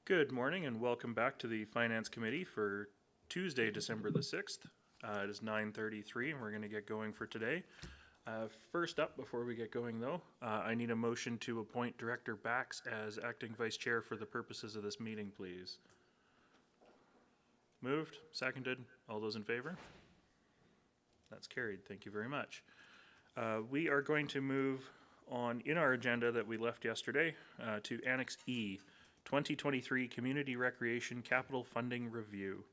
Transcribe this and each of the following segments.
Good morning and welcome back to the Finance Committee for Tuesday, December the 6th. It is 9:33 and we're going to get going for today. First up, before we get going though, I need a motion to appoint Director Bax as Acting Vice Chair for the purposes of this meeting, please. Moved, seconded, all those in favor? That's carried, thank you very much. We are going to move on in our agenda that we left yesterday to Annex E, 2023 Community Recreation Capital Funding Review.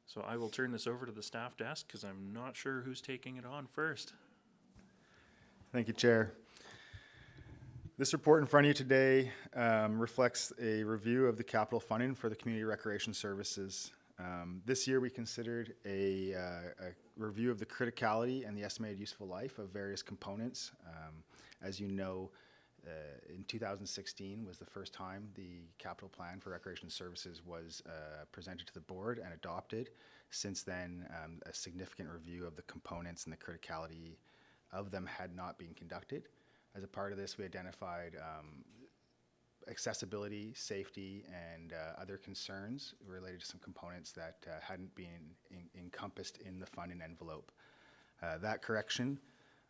So I will turn this over to the staff desk because I'm not sure who's taking it on first. Thank you, Chair. This report in front of you today reflects a review of the capital funding for the community recreation services. This year we considered a review of the criticality and the estimated useful life of various components. As you know, in 2016 was the first time the capital plan for recreation services was presented to the board and adopted. Since then, a significant review of the components and the criticality of them had not been conducted. As a part of this, we identified accessibility, safety, and other concerns related to some components that hadn't been encompassed in the funding envelope. That correction,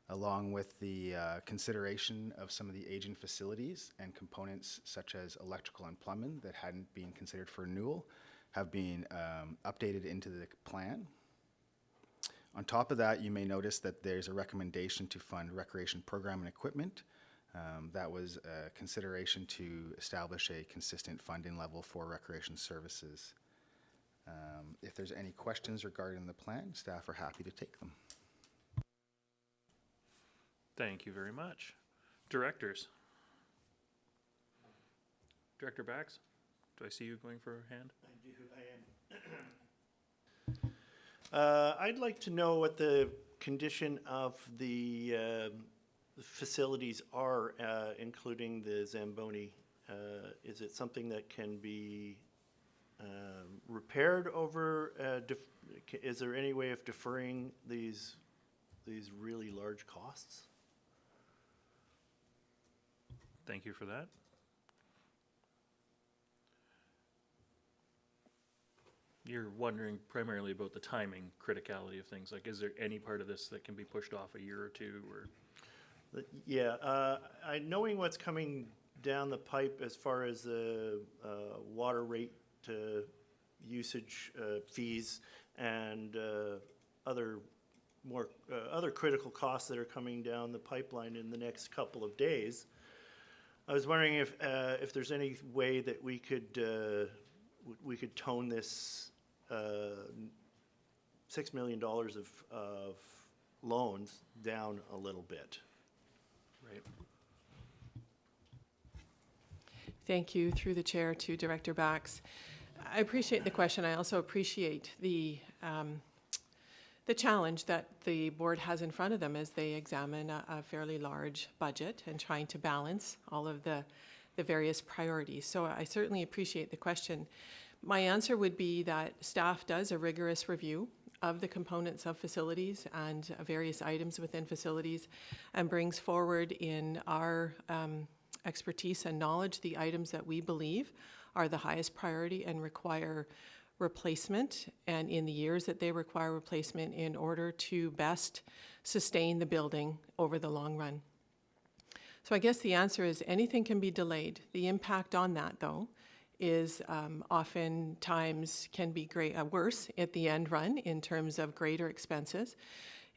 along with the consideration of some of the aging facilities and components such as electrical and plumbing that hadn't been considered for renewal, have been updated into the plan. On top of that, you may notice that there's a recommendation to fund recreation program and equipment. That was a consideration to establish a consistent funding level for recreation services. If there's any questions regarding the plan, staff are happy to take them. Thank you very much. Directors. Director Bax, do I see you going for a hand? I do, I'd like to know what the condition of the facilities are, including the Zamboni. Is it something that can be repaired over, is there any way of deferring these really large costs? Thank you for that. You're wondering primarily about the timing criticality of things. Like, is there any part of this that can be pushed off a year or two? Or Yeah, knowing what's coming down the pipe as far as the water rate usage fees and other critical costs that are coming down the pipeline in the next couple of days, I was wondering if there's any way that we could tone this $6 million of loans down a little bit. right. Thank you, through the chair, to Director Bax. I appreciate the question. I also appreciate the challenge that the board has in front of them as they examine a fairly large budget and trying to balance all of the various priorities. So I certainly appreciate the question. My answer would be that staff does a rigorous review of the components of facilities and various items within facilities and brings forward in our expertise and knowledge the items that we believe are the highest priority and require replacement, and in the years that they require replacement in order to best sustain the building over the long run. So I guess the answer is anything can be delayed. The impact on that, though, is oftentimes can be worse at the end run in terms of greater expenses.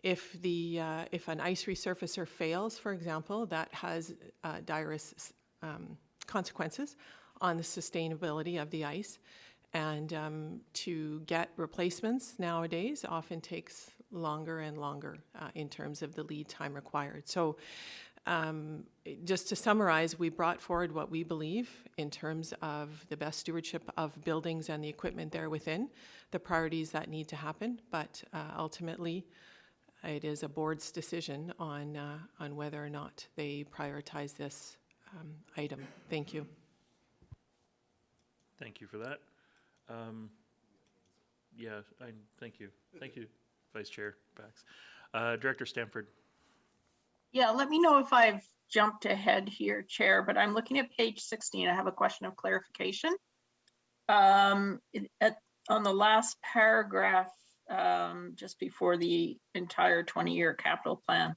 If an ice resurfacer fails, for example, that has dire consequences on the sustainability of the ice. And to get replacements nowadays often takes longer and longer in terms of the lead time required. So just to summarize, we brought forward what we believe in terms of the best stewardship of buildings and the equipment there within, the priorities that need to happen, but ultimately it is a board's decision on whether or not they prioritize this item. Thank you. Thank you for that. Yeah, thank you. Thank you, Vice Chair Bax. Director Stanford. Yeah, let me know if I've jumped ahead here, Chair, but I'm looking at page 16. I have a question of clarification. On the last paragraph, just before the entire 20-year capital plan,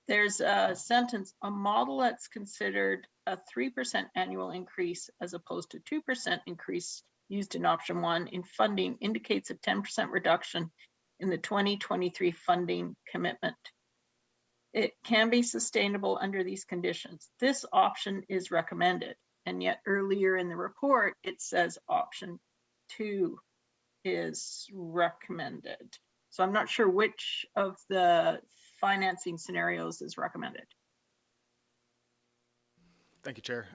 there's a sentence, a model that's considered a 3% annual increase as opposed to 2% increase used in option 1 in funding indicates a 10% reduction in the 2023 funding commitment. It can be sustainable under these conditions. This option is recommended. And yet earlier in the report, it says option 2 is recommended. So I'm not sure which of the financing scenarios is recommended. Thank you, Chair.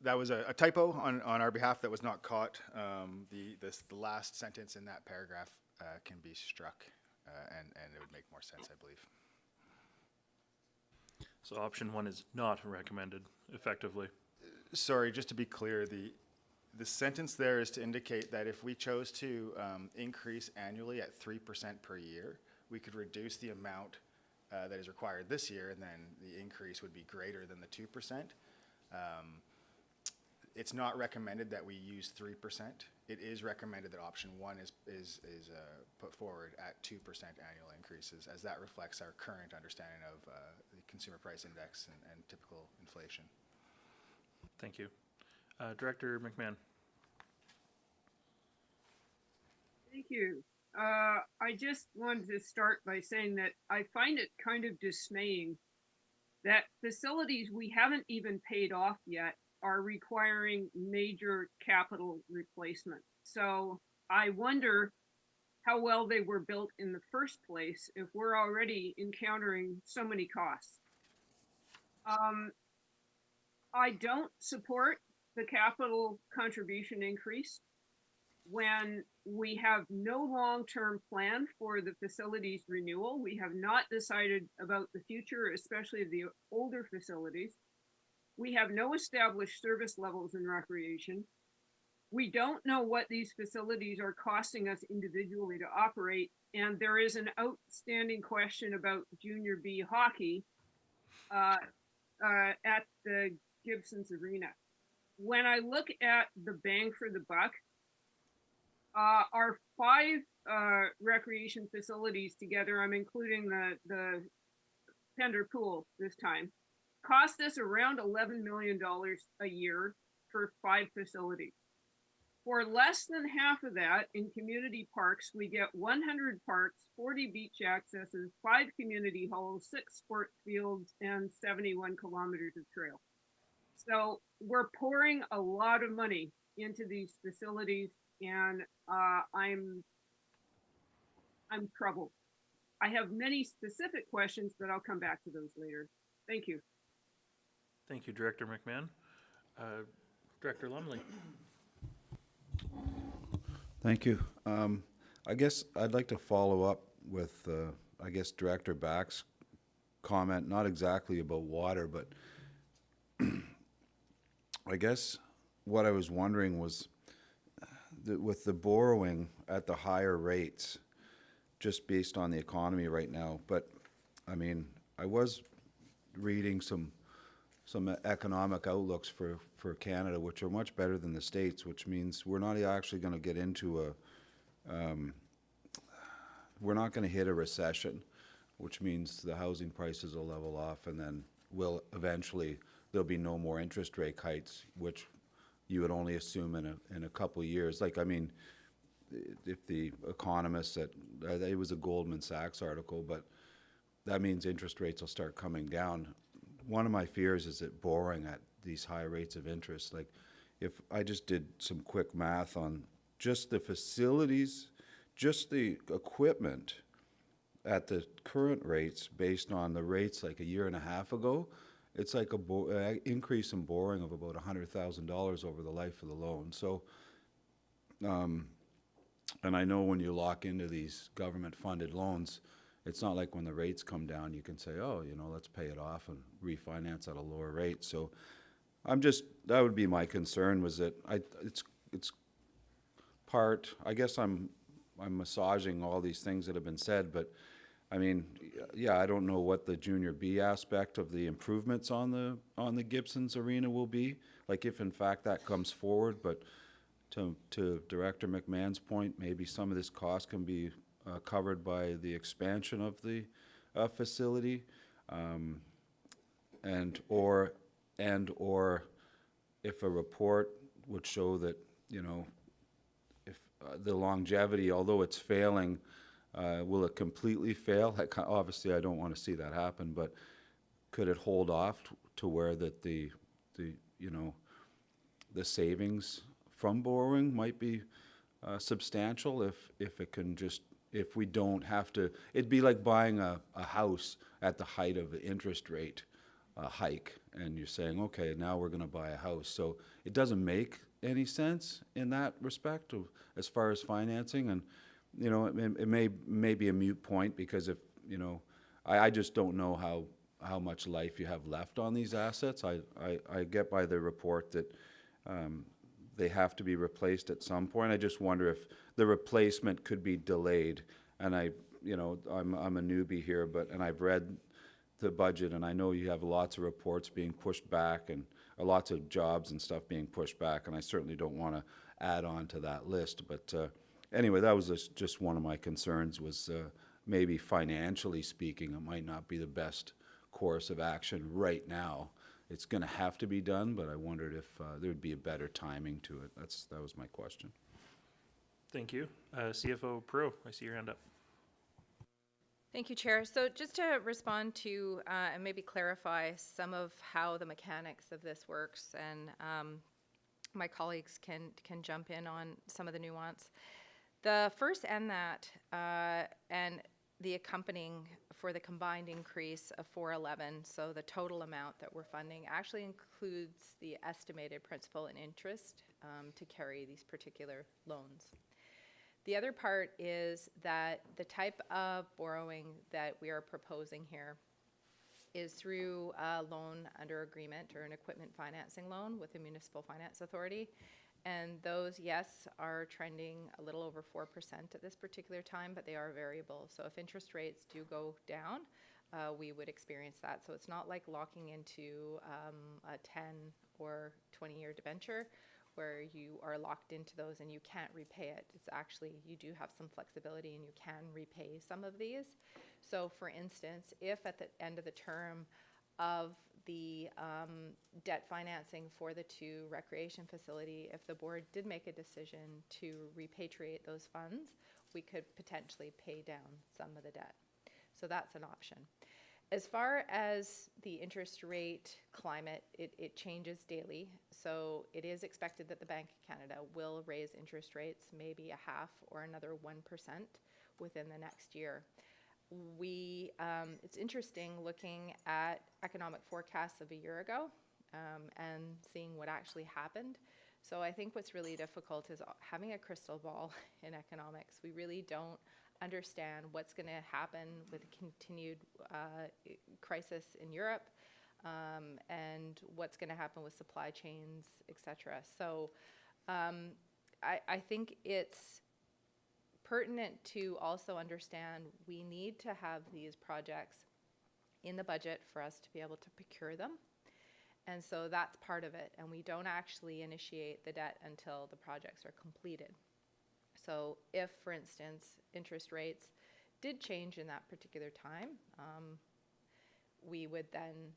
That was a typo on our behalf that was not caught. The last sentence in that paragraph can be struck, and it would make more sense, I believe. So option 1 is not recommended, effectively. Sorry, just to be clear, the sentence there is to indicate that if we chose to increase annually at 3% per year, we could reduce the amount that is required this year, and then the increase would be greater than the 2%. It's not recommended that we use 3%. It is recommended that option 1 is put forward at 2% annual increases, as that reflects our current understanding of the consumer price index and typical inflation. Thank you. Director McMahon. Thank you. I just wanted to start by saying that I find it kind of dismaying that facilities we haven't even paid off yet are requiring major capital replacement. So I wonder how well they were built in the first place if we're already encountering so many costs. I don't support the capital contribution increase when we have no long-term plan for the facilities renewal. We have not decided about the future, especially of the older facilities. We have no established service levels in recreation. We don't know what these facilities are costing us individually to operate. And there is an outstanding question about Junior B hockey at the Gibson's Arena. When I look at the bang for the buck, our 5 recreation facilities together, I'm including the Pender Pool this time, cost us around $11 million a year for 5 facilities. For less than half of that in community parks, we get 100 parks, 40 beach accesses, 5 community halls, 6 sports fields, and 71 kilometers of trail. So we're pouring a lot of money into these facilities, and I'm troubled. I have many specific questions, but I'll come back to those later. Thank you. Thank you, Director McMahon. Director Lumley. Thank you. I guess I'd like to follow up with, Director Back's comment, not exactly about water, but I guess what I was wondering was that with the borrowing at the higher rates, just based on the economy right now, but I mean, I was reading some economic outlooks for Canada, which are much better than the States, which means we're not actually going to get into we're not going to hit a recession, which means the housing prices will level off, and then there'll be no more interest rate hikes, which you would only assume in a couple of years. Like, I mean, if the economists it was a Goldman Sachs article, but that means interest rates will start coming down. One of my fears is that borrowing at these high rates of interest, like if I just did some quick math on just the facilities, just the equipment at the current rates based on the rates like a year and a half ago, it's like an increase in borrowing of about $100,000 over the life of the loan. So, and I know when you lock into these government-funded loans, it's not like when the rates come down, you can say, oh, let's pay it off and refinance at a lower rate. So that would be my concern, was that it's part, I guess I'm massaging all these things that have been said, but I mean, yeah, I don't know what the Junior B aspect of the improvements on the Gibson's Arena will be, like if in fact that comes forward, but to Director McMahon's point, maybe some of this cost can be covered by the expansion of the facility, and/or if a report would show that, you know, if the longevity, although it's failing, will it completely fail? Obviously, I don't want to see that happen, but could it hold off to where that the you know, the savings from borrowing might be substantial if it can just, if we don't have to, it'd be like buying a house at the height of the interest rate hike, and you're saying, okay, now we're going to buy a house. So it doesn't make any sense in that respect as far as financing. And, you know, it may be a moot point, because if, you know, I just don't know how much life you have left on these assets. I get by the report that they have to be replaced at some point. I just wonder if the replacement could be delayed. And you know, I'm a newbie here, and I've read the budget, and I know you have lots of reports being pushed back, and lots of jobs and stuff being pushed back, and I certainly don't want to add on to that list. But anyway, that was just one of my concerns, was maybe financially speaking, it might not be the best course of action right now. It's going to have to be done, but I wondered if there would be a better timing to it. That was my question. Thank you. CFO Pro, I see your hand up. Thank you, Chair. So just to respond to and maybe clarify some of how the mechanics of this works, and my colleagues can jump in on some of the nuance. The first and that and the accompanying for the combined increase of 411, so the total amount that we're funding actually includes the estimated principal and interest to carry these particular loans. The other part is that the type of borrowing that we are proposing here is through a loan under agreement, or an equipment financing loan with the Municipal Finance Authority. And those, yes, are trending a little over 4% at this particular time, but they are variable. So if interest rates do go down, we would experience that. So it's not like locking into a 10 or 20-year debenture where you are locked into those and you can't repay it. It's actually, you do have some flexibility and you can repay some of these. So for instance, if at the end of the term of the debt financing for the two recreation facility, if the board did make a decision to repatriate those funds, we could potentially pay down some of the debt. So that's an option. As far as the interest rate climate, it changes daily. So it is expected that the Bank of Canada will raise interest rates maybe a half or another 1% within the next year. It's interesting looking at economic forecasts of a year ago and seeing what actually happened. So I think what's really difficult is having a crystal ball in economics. We really don't understand what's going to happen with the continued crisis in Europe and what's going to happen with supply chains, etc. So I think it's pertinent to also understand we need to have these projects in the budget for us to be able to procure them. And so that's part of it. And we don't actually initiate the debt until the projects are completed. So if, for instance, interest rates did change in that particular time, we would then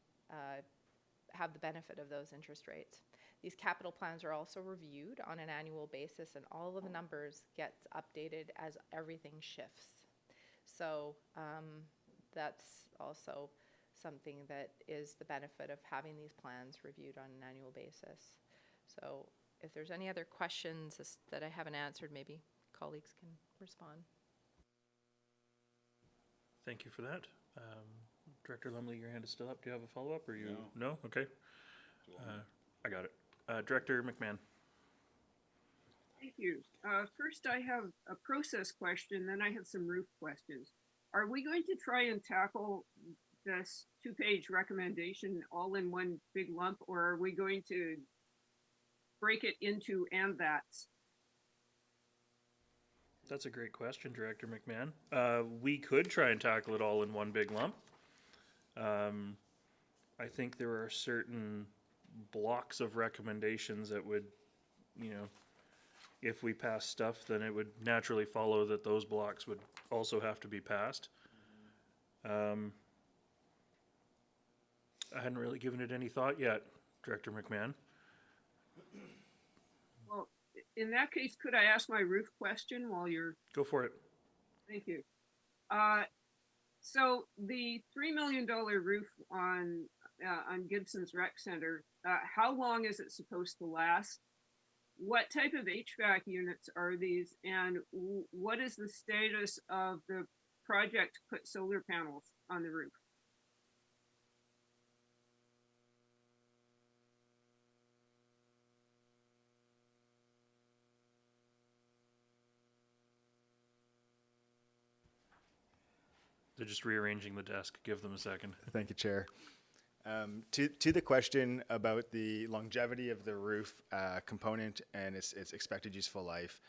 have the benefit of those interest rates. These capital plans are also reviewed on an annual basis, and all of the numbers gets updated as everything shifts. So that's also something that is the benefit of having these plans reviewed on an annual basis. So if there's any other questions that I haven't answered, maybe colleagues can respond. Thank you for that. Director Lumley, your hand is still up. Do you have a follow-up, or you? No? Okay. I got it. Director McMahon. Thank you. First, I have a process question, then I have some roof questions. Are we going to try and tackle this 2-page recommendation all in one big lump, or are we going to break it into and that's? That's a great question, Director McMahon. We could try and tackle it all in one big lump. I think there are certain blocks of recommendations that would, if we pass stuff, then it would naturally follow that those blocks would also have to be passed. I hadn't really given it any thought yet, Director McMahon. Well, in that case, could I ask my roof question while you're, Go for it. thank you. So the $3 million roof on Gibson's Rec Center, how long is it supposed to last? What type of HVAC units are these, and what is the status of the project to put solar panels on the roof? They're just rearranging the desk. Give them a second. Thank you, Chair. To the question about the longevity of the roof component and its expected useful life,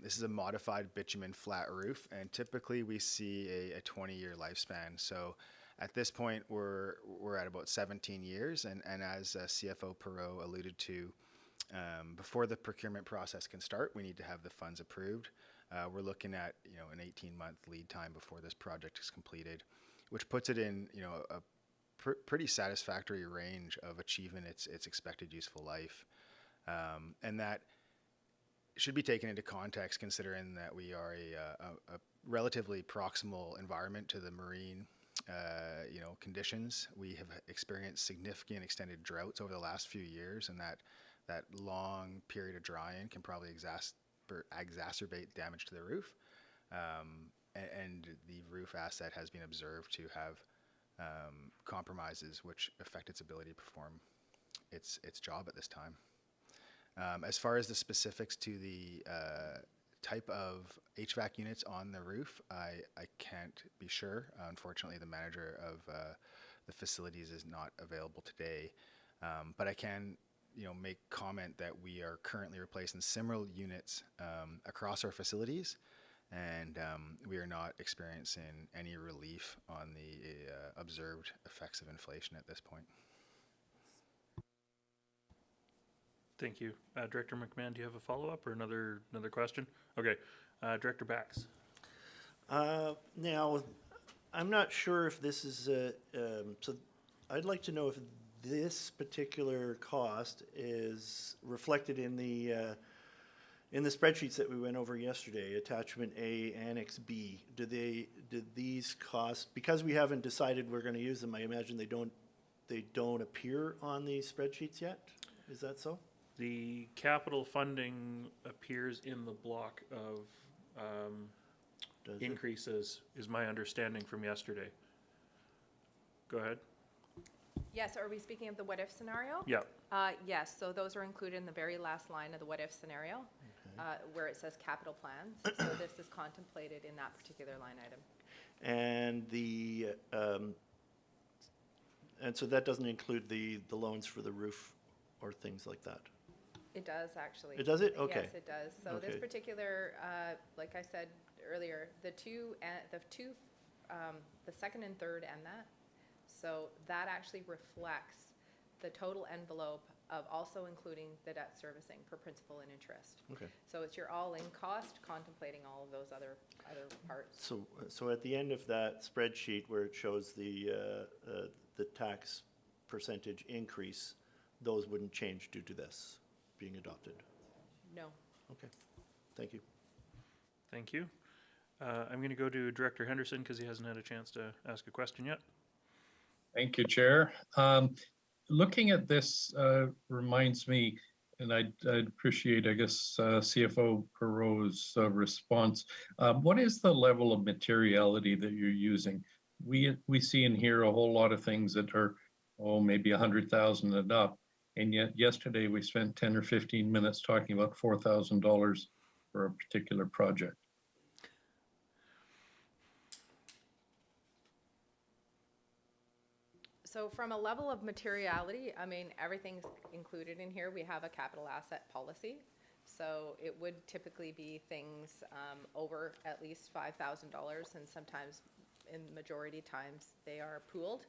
this is a modified bitumen flat roof, and typically we see a 20-year lifespan. So at this point, we're at about 17 years, and as CFO Perot alluded to, before the procurement process can start, we need to have the funds approved. We're looking at an 18-month lead time before this project is completed, which puts it in a pretty satisfactory range of achieving its expected useful life, and that should be taken into context considering that we are a relatively proximal environment to the marine conditions. We have experienced significant extended droughts over the last few years, and that long period of drying can probably exacerbate damage to the roof, and the roof asset has been observed to have compromises which affect its ability to perform its job at this time. As far as the specifics to the type of HVAC units on the roof, I can't be sure. Unfortunately, the manager of the facilities is not available today, but I can make comment that we are currently replacing similar units across our facilities, and we are not experiencing any relief on the observed effects of inflation at this point. Thank you. Director McMahon, do you have a follow-up or another question? Okay. Director Bax. Now, I'm not sure if this is so I'd like to know if this particular cost is reflected in the spreadsheets that we went over yesterday, Attachment A, Annex B. Did these costs, because we haven't decided we're going to use them, I imagine they don't appear on these spreadsheets yet? Is that so? The capital funding appears in the block of Does it? increases, is my understanding from yesterday. Go ahead. Yes, are we speaking of the what-if scenario? Yeah. Yes, so those are included in the very last line of the what-if scenario, where it says capital plans. So this is contemplated in that particular line item. And and so that doesn't include the loans for the roof or things like that? It does, actually. It does it? Okay. Yes, it does. So this Okay. particular, like I said earlier, the second and third and that. So that actually reflects the total envelope of also including the debt servicing for principal and interest. Okay. So it's your all-in cost contemplating all of those other parts. So at the end of that spreadsheet where it shows the tax percentage increase, those wouldn't change due to this being adopted? No. Okay, thank you. Thank you. I'm going to go to Director Henderson because he hasn't had a chance to ask a question yet. Thank you, Chair. Looking at this reminds me, and I'd appreciate, I guess, CFO Perot's response. What is the level of materiality that you're using? We see in here a whole lot of things that are, maybe 100,000 and up, and yet yesterday we spent 10 or 15 minutes talking about $4,000 for a particular project. So from a level of materiality, I mean, everything's included in here. We have a capital asset policy. So it would typically be things over at least $5,000, and sometimes, in majority times, they are pooled.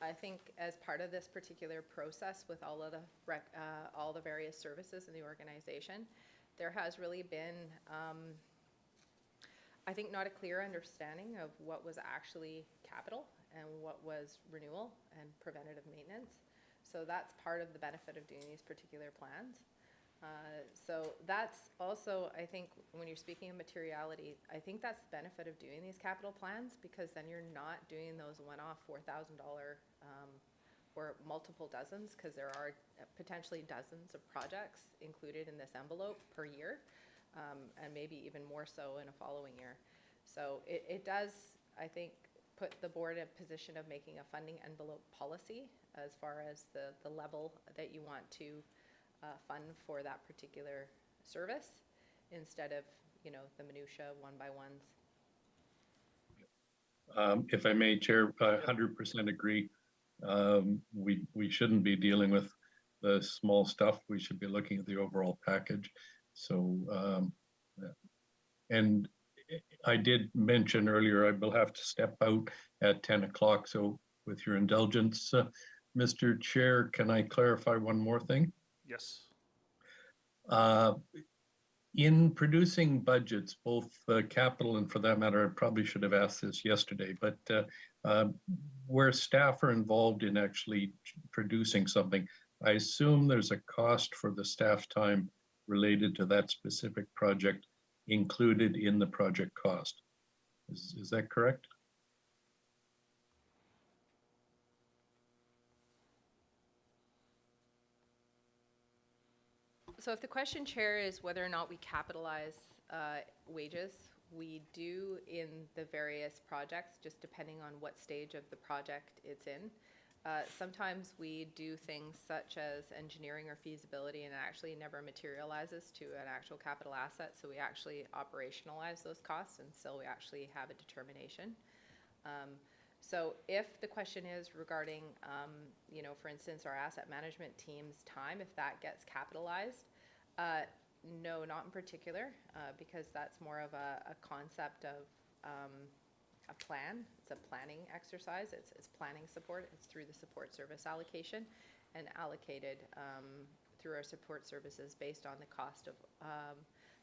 I think as part of this particular process with all of the various services in the organization, there has really been, I think, not a clear understanding of what was actually capital and what was renewal and preventative maintenance. So that's part of the benefit of doing these particular plans. So that's also, I think, when you're speaking of materiality, I think that's the benefit of doing these capital plans, because then you're not doing those one-off $4,000 or multiple dozens, because there are potentially dozens of projects included in this envelope per year, and maybe even more so in a following year. So it does, I think, put the board in a position of making a funding envelope policy as far as the level that you want to fund for that particular service, instead of, you know, the minutia one-by-ones. If I may, Chair, 100% agree. We shouldn't be dealing with the small stuff. We should be looking at the overall package. So, and I did mention earlier, I will have to step out at 10 o'clock. So with your indulgence, Mr. Chair, can I clarify one more thing? Yes. In producing budgets, both capital and, for that matter, I probably should have asked this yesterday, but where staff are involved in actually producing something, I assume there's a cost for the staff time related to that specific project included in the project cost. Is that correct? So if the question, Chair, is whether or not we capitalize wages, we do in the various projects, just depending on what stage of the project it's in. Sometimes we do things such as engineering or feasibility, and it actually never materializes to an actual capital asset, so we actually operationalize those costs, and so we actually have a determination. So if the question is regarding, you know, for instance, our asset management team's time, if that gets capitalized, no, not in particular, because that's more of a concept of a plan. It's a planning exercise. It's planning support. It's through the support service allocation, and allocated through our support services based on the cost of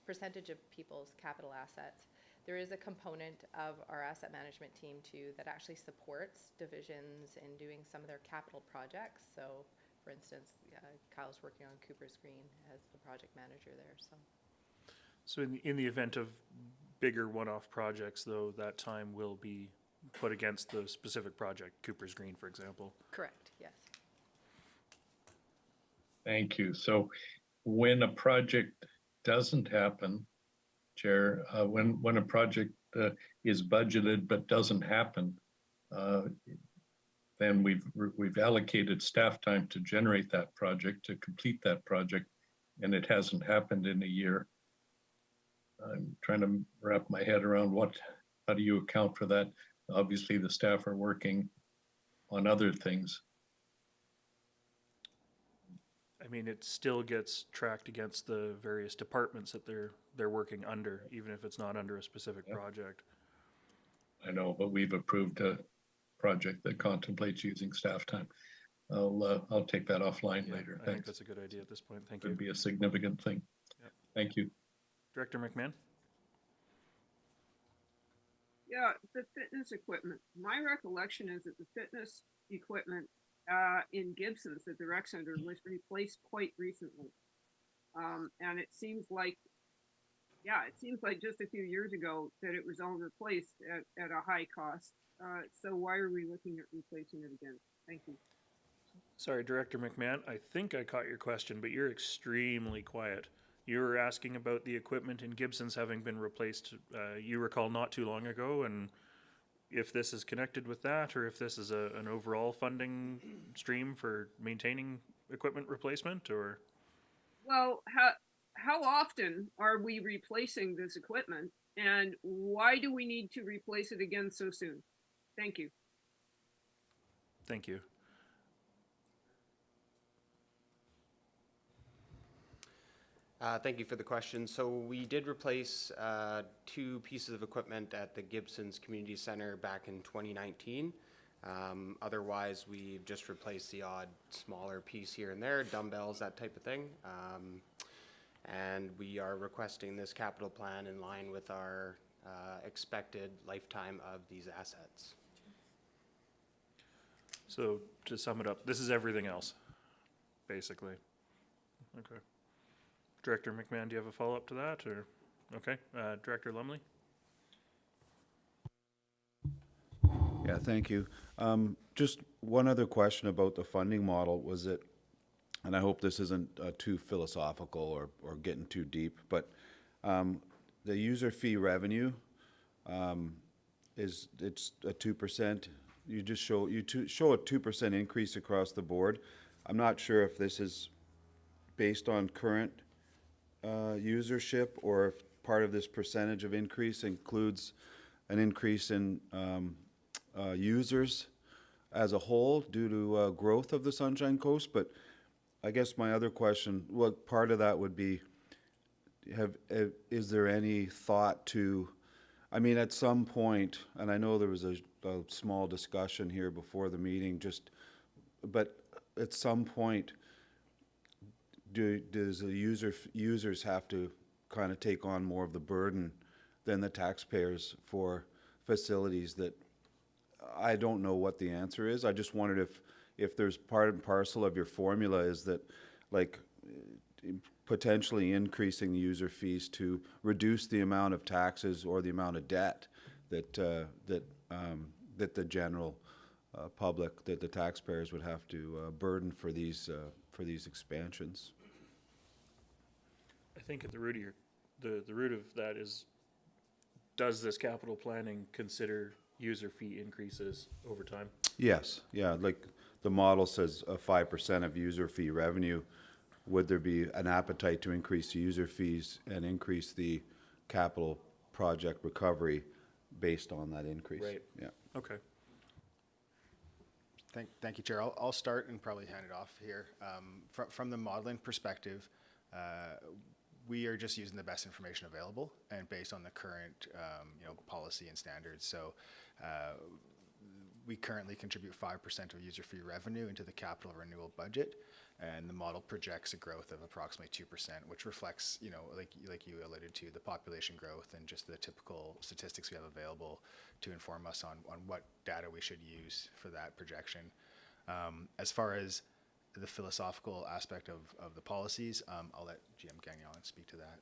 percentage of people's capital assets. There is a component of our asset management team too that actually supports divisions in doing some of their capital projects. So, for instance, Kyle's working on Cooper's Green as the project manager there. So in the event of bigger one-off projects, though, that time will be put against the specific project, Cooper's Green, for example. Correct, yes. Thank you. So when a project doesn't happen, Chair, when a project is budgeted but doesn't happen, then we've allocated staff time to generate that project, to complete that project, and it hasn't happened in a year. I'm trying to wrap my head around how do you account for that? Obviously, the staff are working on other things. I mean, it still gets tracked against the various departments that they're working under, even if it's not under a specific project. I know, but we've approved a project that contemplates using staff time. I'll take that offline later. I think that's a good idea at this point. Thank you. Could be a significant thing. Yep. Thank you. Director McMahon? Yeah, the fitness equipment. My recollection is that the fitness equipment in Gibson's at the rec center was replaced quite recently. And it seems like just a few years ago that it was all replaced at a high cost. So why are we looking at replacing it again? Thank you. Sorry, Director McMahon, I think I caught your question, but you're extremely quiet. You were asking about the equipment in Gibson's having been replaced, you recall, not too long ago, and if this is connected with that, or if this is an overall funding stream for maintaining equipment replacement, or? Well, how often are we replacing this equipment, and why do we need to replace it again so soon? Thank you. Thank you. Thank you for the question. So we did replace 2 pieces of equipment at the Gibson's Community Center back in 2019. Otherwise, we've just replaced the odd smaller piece here and there, dumbbells, that type of thing. and we are requesting this capital plan in line with our expected lifetime of these assets. So to sum it up, this is everything else, basically. Okay. Director McMahon, do you have a follow-up to that, or, okay, Director Lumley? Yeah, thank you. Just one other question about the funding model was it, and I hope this isn't too philosophical or getting too deep, but the user fee revenue, it's a 2%. You just show, show a 2% increase across the board. I'm not sure if this is based on current usership or if part of this percentage of increase includes an increase in users as a whole due to growth of the Sunshine Coast. But I guess my other question, what part of that would be, is there any thought to, I mean, at some point, and I know there was a small discussion here before the meeting, but at some point, does the users have to kind of take on more of the burden than the taxpayers for facilities that I don't know what the answer is. I just wondered if there's part and parcel of your formula is that, like, potentially increasing the user fees to reduce the amount of taxes or the amount of debt that that the general public, that the taxpayers would have to burden for these expansions. I think at the root of the root of that is, does this capital planning consider user fee increases over time? Yes, yeah, like the model says 5% of user fee revenue. Would there be an appetite to increase the user fees and increase the capital project recovery based on that increase? Right. Yeah. Okay. Thank you, Chair. I'll start and probably hand it off here. From the modeling perspective, we are just using the best information available and based on the current policy and standards. So we currently contribute 5% of user fee revenue into the capital renewal budget, and the model projects a growth of approximately 2%, which reflects, like you alluded to, the population growth and just the typical statistics we have available to inform us on what data we should use for that projection. As far as the philosophical aspect of the policies, I'll let GM Gagnon speak to that.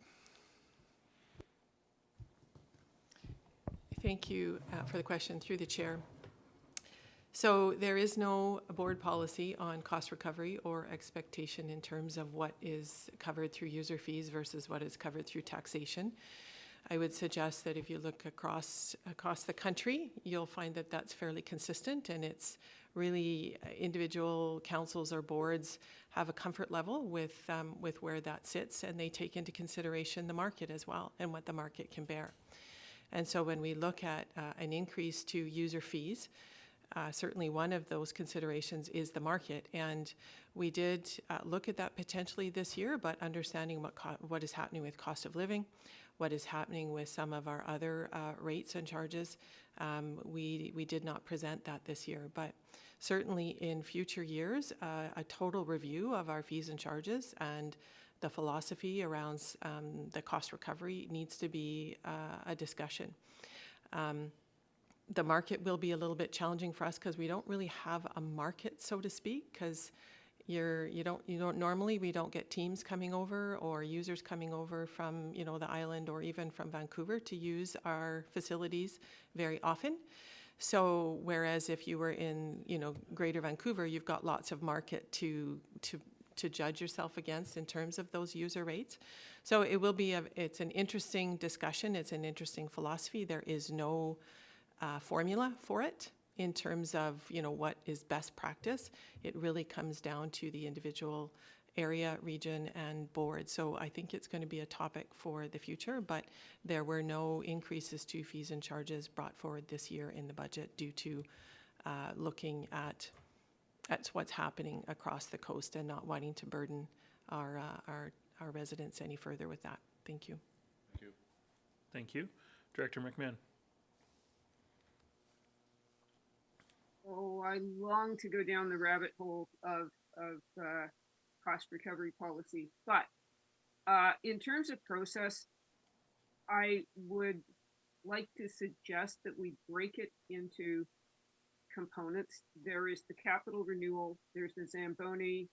Thank you for the question through the chair. So there is no board policy on cost recovery or expectation in terms of what is covered through user fees versus what is covered through taxation. I would suggest that if you look across the country, you'll find that that's fairly consistent, and it's really individual councils or boards have a comfort level with where that sits, and they take into consideration the market as well and what the market can bear. And so when we look at an increase to user fees, certainly one of those considerations is the market, and we did look at that potentially this year, but understanding what is happening with cost of living, what is happening with some of our other rates and charges, we did not present that this year. But certainly in future years, a total review of our fees and charges and the philosophy around the cost recovery needs to be a discussion. The market will be a little bit challenging for us because we don't really have a market, so to speak, because you don't normally, we don't get teams coming over or users coming over from the island or even from Vancouver to use our facilities very often. So whereas if you were in Greater Vancouver, you've got lots of market to judge yourself against in terms of those user rates. So it will be it's an interesting discussion. It's an interesting philosophy. There is no formula for it in terms of what is best practice. It really comes down to the individual area, region, and board. So I think it's going to be a topic for the future, but there were no increases to fees and charges brought forward this year in the budget due to looking at what's happening across the coast and not wanting to burden our residents any further with that. Thank you. Thank you. Thank you. Director McMahon. Oh, I long to go down the rabbit hole of cost recovery policy, but In terms of process, I would like to suggest that we break it into components. There is the capital renewal, there's the Zamboni,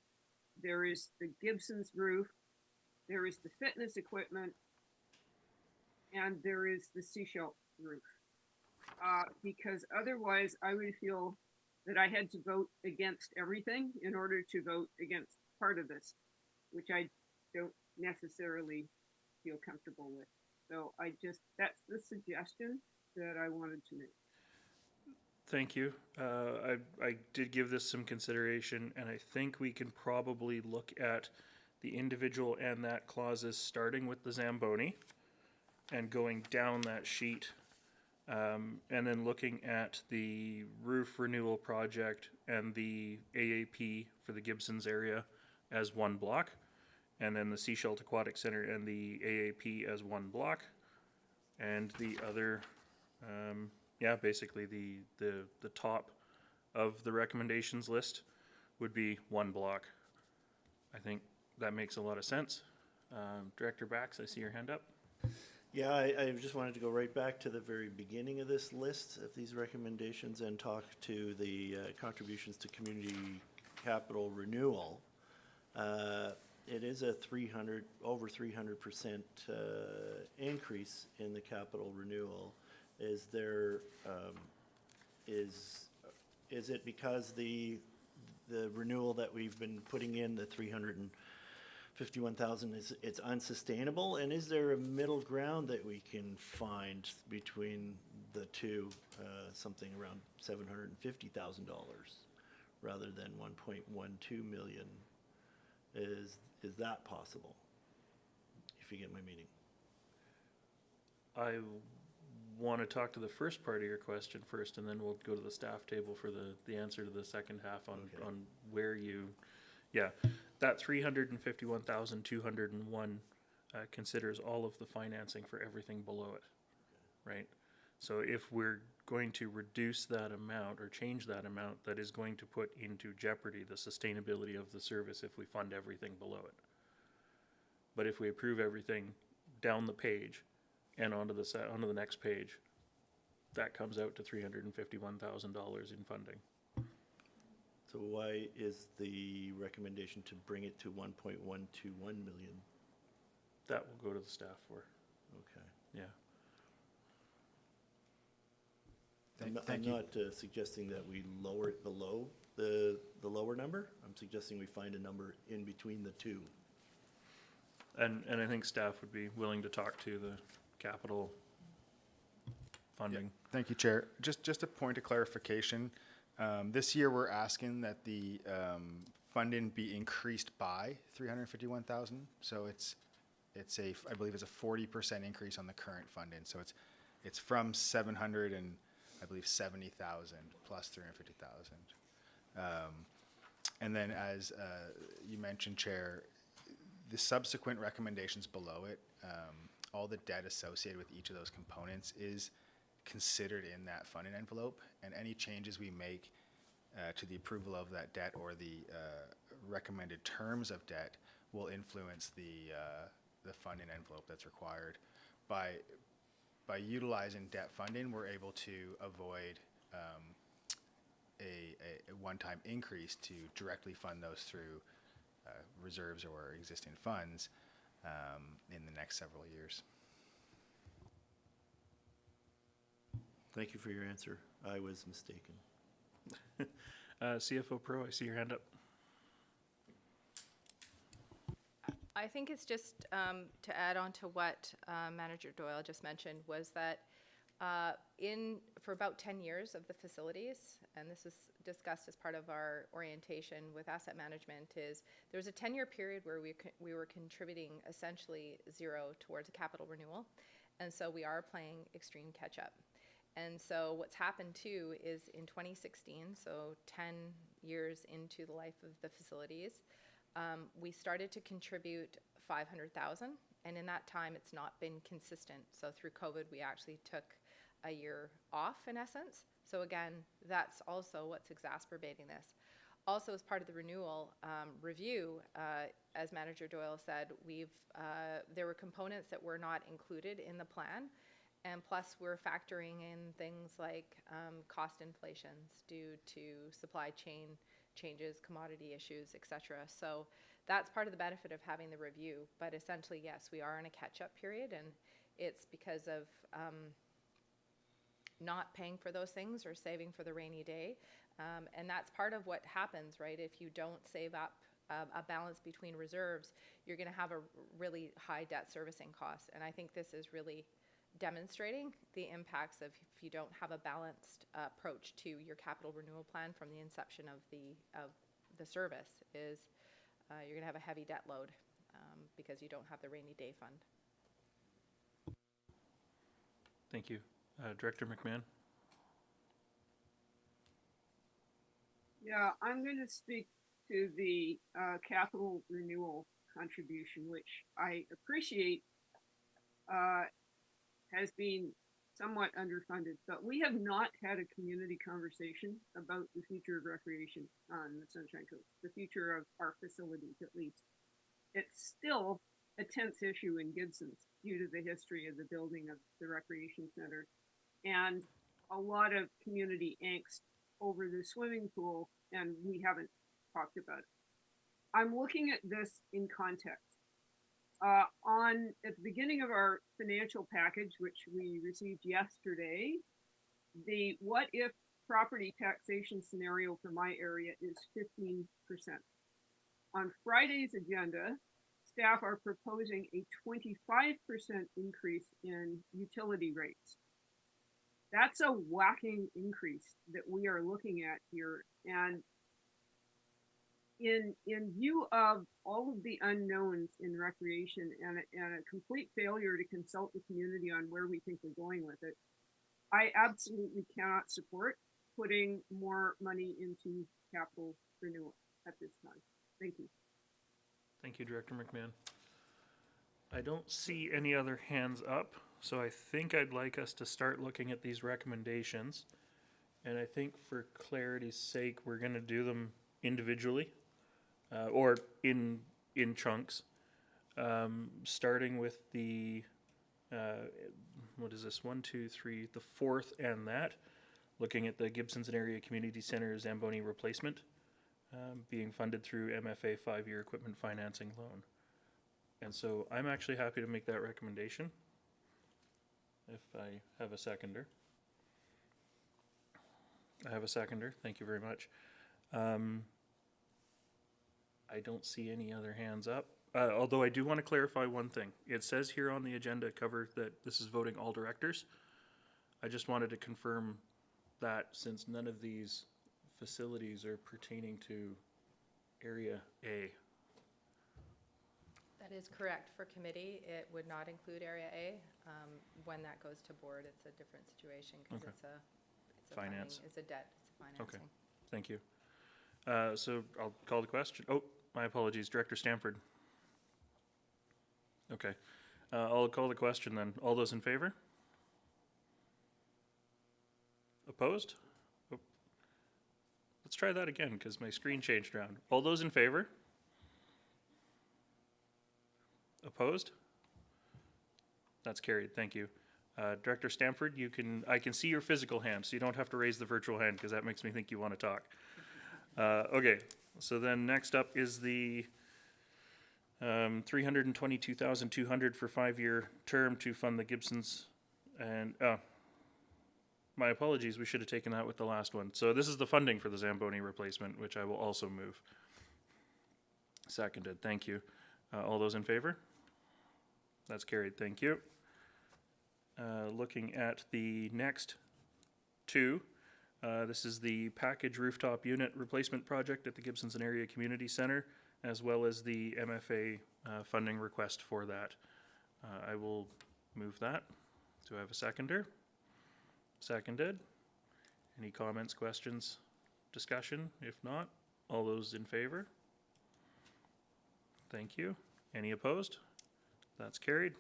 there is the Gibson's roof, there is the fitness equipment, and there is the seashell roof. Because otherwise I would feel that I had to vote against everything in order to vote against part of this, which I don't necessarily feel comfortable with. So that's the suggestion that I wanted to make. Thank you. I did give this some consideration, and I think we can probably look at the individual and that clauses, starting with the Zamboni and going down that sheet, and then looking at the roof renewal project and the AAP for the Gibsons area as one block, and then the Seashell Aquatic Center and the AAP as one block, and the other, yeah, basically the top of the recommendations list would be one block. I think that makes a lot of sense. Director Bax, I see your hand up. Yeah, I just wanted to go right back to the very beginning of this list of these recommendations and talk to the contributions to community capital renewal. It is a over 300% increase in the capital renewal. Is there, is it because the renewal that we've been putting in, the 351,000, it's unsustainable? And is there a middle ground that we can find between the two, something around $750,000 rather than 1.12 million? Is that possible? If you get my meaning. I want to talk to the first part of your question first, and then we'll go to the staff table for the answer to the second half on, Okay. on where you, yeah. That 351,201 considers all of the financing for everything below it, right? So if we're going to reduce that amount or change that amount, that is going to put into jeopardy the sustainability of the service if we fund everything below it. But if we approve everything down the page and onto the next page, that comes out to $351,000 in funding. So why is the recommendation to bring it to 1.121 million? That will go to the staff for, Okay. yeah. I'm not suggesting that we lower it below the lower number. I'm suggesting we find a number in between the two. And I think staff would be willing to talk to the capital funding. Thank you, Chair. Just a point of clarification. This year, we're asking that the funding be increased by 351,000. So I believe it's a 40% increase on the current funding. So it's from 700 and I believe 70,000 plus 350,000. And then as you mentioned, Chair, the subsequent recommendations below it, all the debt associated with each of those components is considered in that funding envelope, and any changes we make to the approval of that debt or the recommended terms of debt will influence the funding envelope that's required. By utilizing debt funding, we're able to avoid a one-time increase to directly fund those through reserves or existing funds in the next several years. Thank you for your answer. I was mistaken. CFO Pro, I see your hand up. I think it's just to add on to what Manager Doyle just mentioned was that for about 10 years of the facilities, and this was discussed as part of our orientation with asset management, is there was a 10-year period where we were contributing essentially zero towards a capital renewal, and so we are playing extreme catch-up. And so what's happened too is in 2016, so 10 years into the life of the facilities, we started to contribute 500,000, and in that time it's not been consistent. So through COVID, we actually took a year off in essence. So again, that's also what's exacerbating this. Also, as part of the renewal review, as Manager Doyle said, there were components that were not included in the plan. And plus, we're factoring in things like cost inflations due to supply chain changes, commodity issues, et cetera. So that's part of the benefit of having the review. But essentially, yes, we are in a catch-up period, and it's because of not paying for those things or saving for the rainy day. And that's part of what happens, right? If you don't save up a balance between reserves, you're going to have a really high debt servicing cost. And I think this is really demonstrating the impacts of if you don't have a balanced approach to your capital renewal plan from the inception of the service is you're going to have a heavy debt load because you don't have the rainy day fund. Thank you. Director McMahon? Yeah, I'm going to speak to the capital renewal contribution, which I appreciate has been somewhat underfunded, but we have not had a community conversation about the future of recreation on the Sunshine Coast, the future of our facilities at least. It's still a tense issue in Gibson's due to the history of the building of the recreation center and a lot of community angst over the swimming pool, and we haven't talked about it. I'm looking at this in context. At the beginning of our financial package, which we received yesterday, the what if property taxation scenario for my area is 15%. On Friday's agenda, staff are proposing a 25% increase in utility rates. That's a whacking increase that we are looking at here. And in view of all of the unknowns in recreation and a complete failure to consult the community on where we think we're going with it, I absolutely cannot support putting more money into capital renewal at this time. Thank you. Thank you, Director McMahon. I don't see any other hands up, so I think I'd like us to start looking at these recommendations. And I think for clarity's sake, we're going to do them individually or in chunks, starting with the, what is this, 1, 2, 3, the fourth and that, looking at the Gibsons and Area Community Center Zamboni replacement being funded through MFA 5-year equipment financing loan. And so I'm actually happy to make that recommendation if I have a seconder. I have a seconder. Thank you very much. I don't see any other hands up. Although I do want to clarify one thing. It says here on the agenda cover that this is voting all directors. I just wanted to confirm that since none of these facilities are pertaining to Area A. That is correct. For committee, it would not include Area A. When that goes to board, it's a different situation because Okay. it's a Finance. funding, it's a debt, it's financing. Okay. Thank you. So I'll call the question. Oh, my apologies, Director Stamford. Okay. I'll call the question then. All those in favor? Opposed? Oh. Let's try that again because my screen changed around. All those in favor? Opposed? That's carried. Thank you. Director Stamford, I can see your physical hand, so you don't have to raise the virtual hand because that makes me think you want to talk. Okay, so then next up is the $322,200 for 5-year term to fund the Gibsons and my apologies, we should have taken that with the last one. So this is the funding for the Zamboni replacement, which I will also move. Seconded. Thank you. All those in favor? That's carried. Thank you. Looking at the next two, this is the package rooftop unit replacement project at the Gibsons and Area Community Center, as well as the MFA funding request for that. I will move that. Do I have a seconder? Seconded. Any comments, questions, discussion? If not, all those in favor? Thank you. Any opposed? That's carried.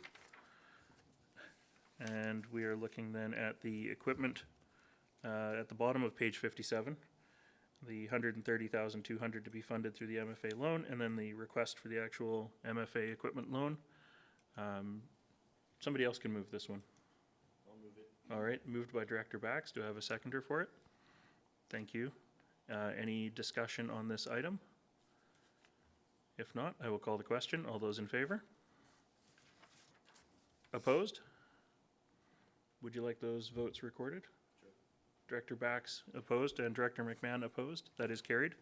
And we are looking then at the equipment at the bottom of page 57. the 130,200 to be funded through the MFA loan, and then the request for the actual MFA equipment loan. Somebody else can move this one. I'll move it. All right, moved by Director Bax. Do I have a seconder for it? Thank you. Any discussion on this item? If not, I will call the question. All those in favor? Opposed? Would you like those votes recorded? Sure. Director Bax opposed and Director McMahon opposed. That is carried.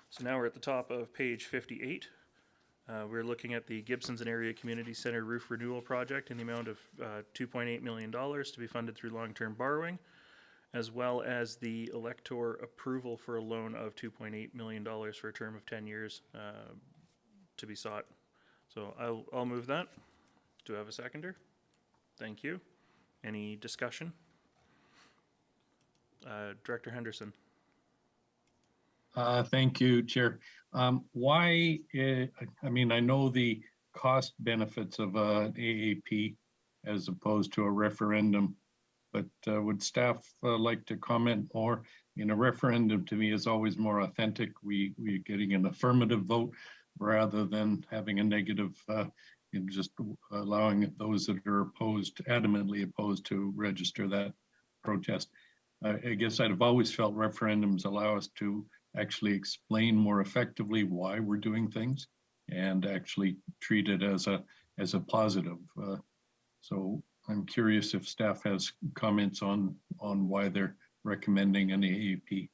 So now we're at the top of page 58. We're looking at the Gibsons and Area Community Center roof renewal project in the amount of $2.8 million to be funded through long-term borrowing, as well as the elector approval for a loan of $2.8 million for a term of 10 years to be sought. So I'll move that. Do I have a seconder? Thank you. Any discussion? Director Henderson. Thank you, Chair. Why, I mean, I know the cost benefits of an AAP as opposed to a referendum, but would staff like to comment more? In a referendum, to me, is always more authentic. We're getting an affirmative vote rather than having a negative, and just allowing those that are opposed, adamantly opposed, to register that protest. I guess I've always felt referendums allow us to actually explain more effectively why we're doing things and actually treat it as a positive. So I'm curious if staff has comments on why they're recommending an AAP.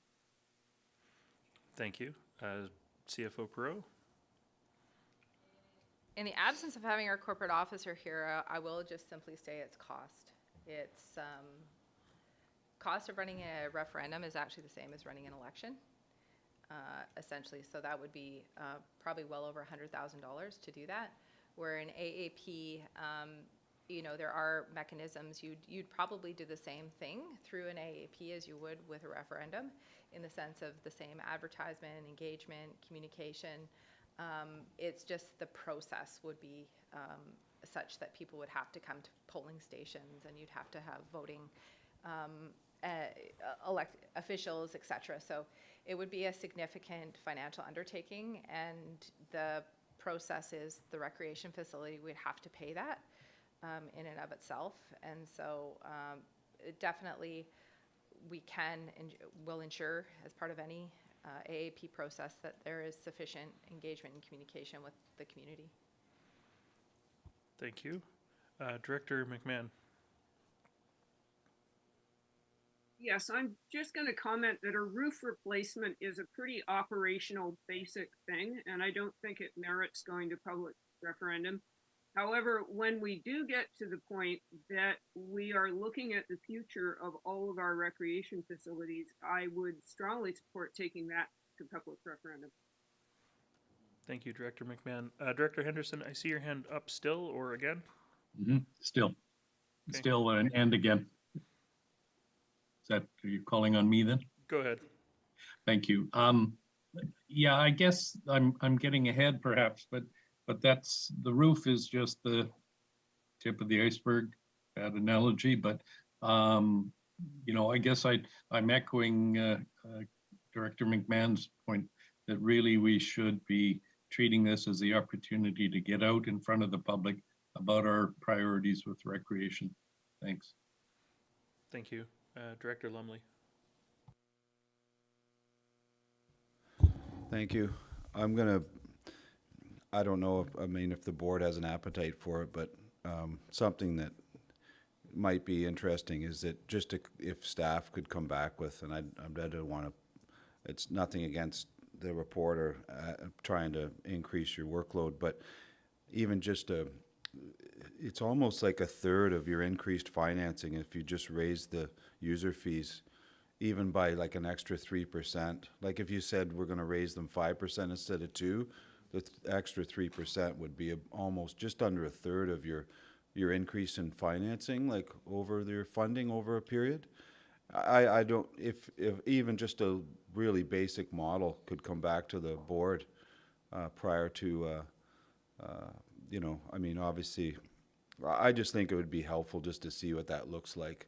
Thank you. CFO Perot. In the absence of having our corporate officer here, I will just simply say it's cost. It's cost of running a referendum is actually the same as running an election, essentially. So that would be probably well over $100,000 to do that. Where in AAP, you know, there are mechanisms. You'd probably do the same thing through an AAP as you would with a referendum, in the sense of the same advertisement, engagement, communication. It's just the process would be such that people would have to come to polling stations, and you'd have to have voting elect officials, etc. So it would be a significant financial undertaking, and the process is the recreation facility would have to pay that in and of itself. And so definitely we can and will ensure, as part of any AAP process, that there is sufficient engagement and communication with the community. Thank you. Director McMahon. Yes, I'm just going to comment that a roof replacement is a pretty operational, basic thing, and I don't think it merits going to public referendum. However, when we do get to the point that we are looking at the future of all of our recreation facilities, I would strongly support taking that to public referendum. Thank you, Director McMahon. Director Henderson, I see your hand up still or again? Mm-hmm. Still. Okay. Still and again. Are you calling on me then? Go ahead. Thank you. Yeah, I guess I'm getting ahead perhaps, but that's, the roof is just the tip of the iceberg, bad analogy, but you know, I guess I'm echoing Director McMahon's point that really we should be treating this as the opportunity to get out in front of the public about our priorities with recreation. Thanks. Thank you. Director Lumley. Thank you. I don't know if the board has an appetite for it, but something that might be interesting is that just if staff could come back with, and I don't want to, it's nothing against the reporter trying to increase your workload, but even just it's almost like a third of your increased financing if you just raise the user fees even by like an extra 3%. Like if you said we're going to raise them 5% instead of 2%, the extra 3% would be almost just under a third of your increase in financing, like over their funding over a period. I don't, if even just a really basic model could come back to the board prior to, you know, I mean, obviously, I just think it would be helpful just to see what that looks like.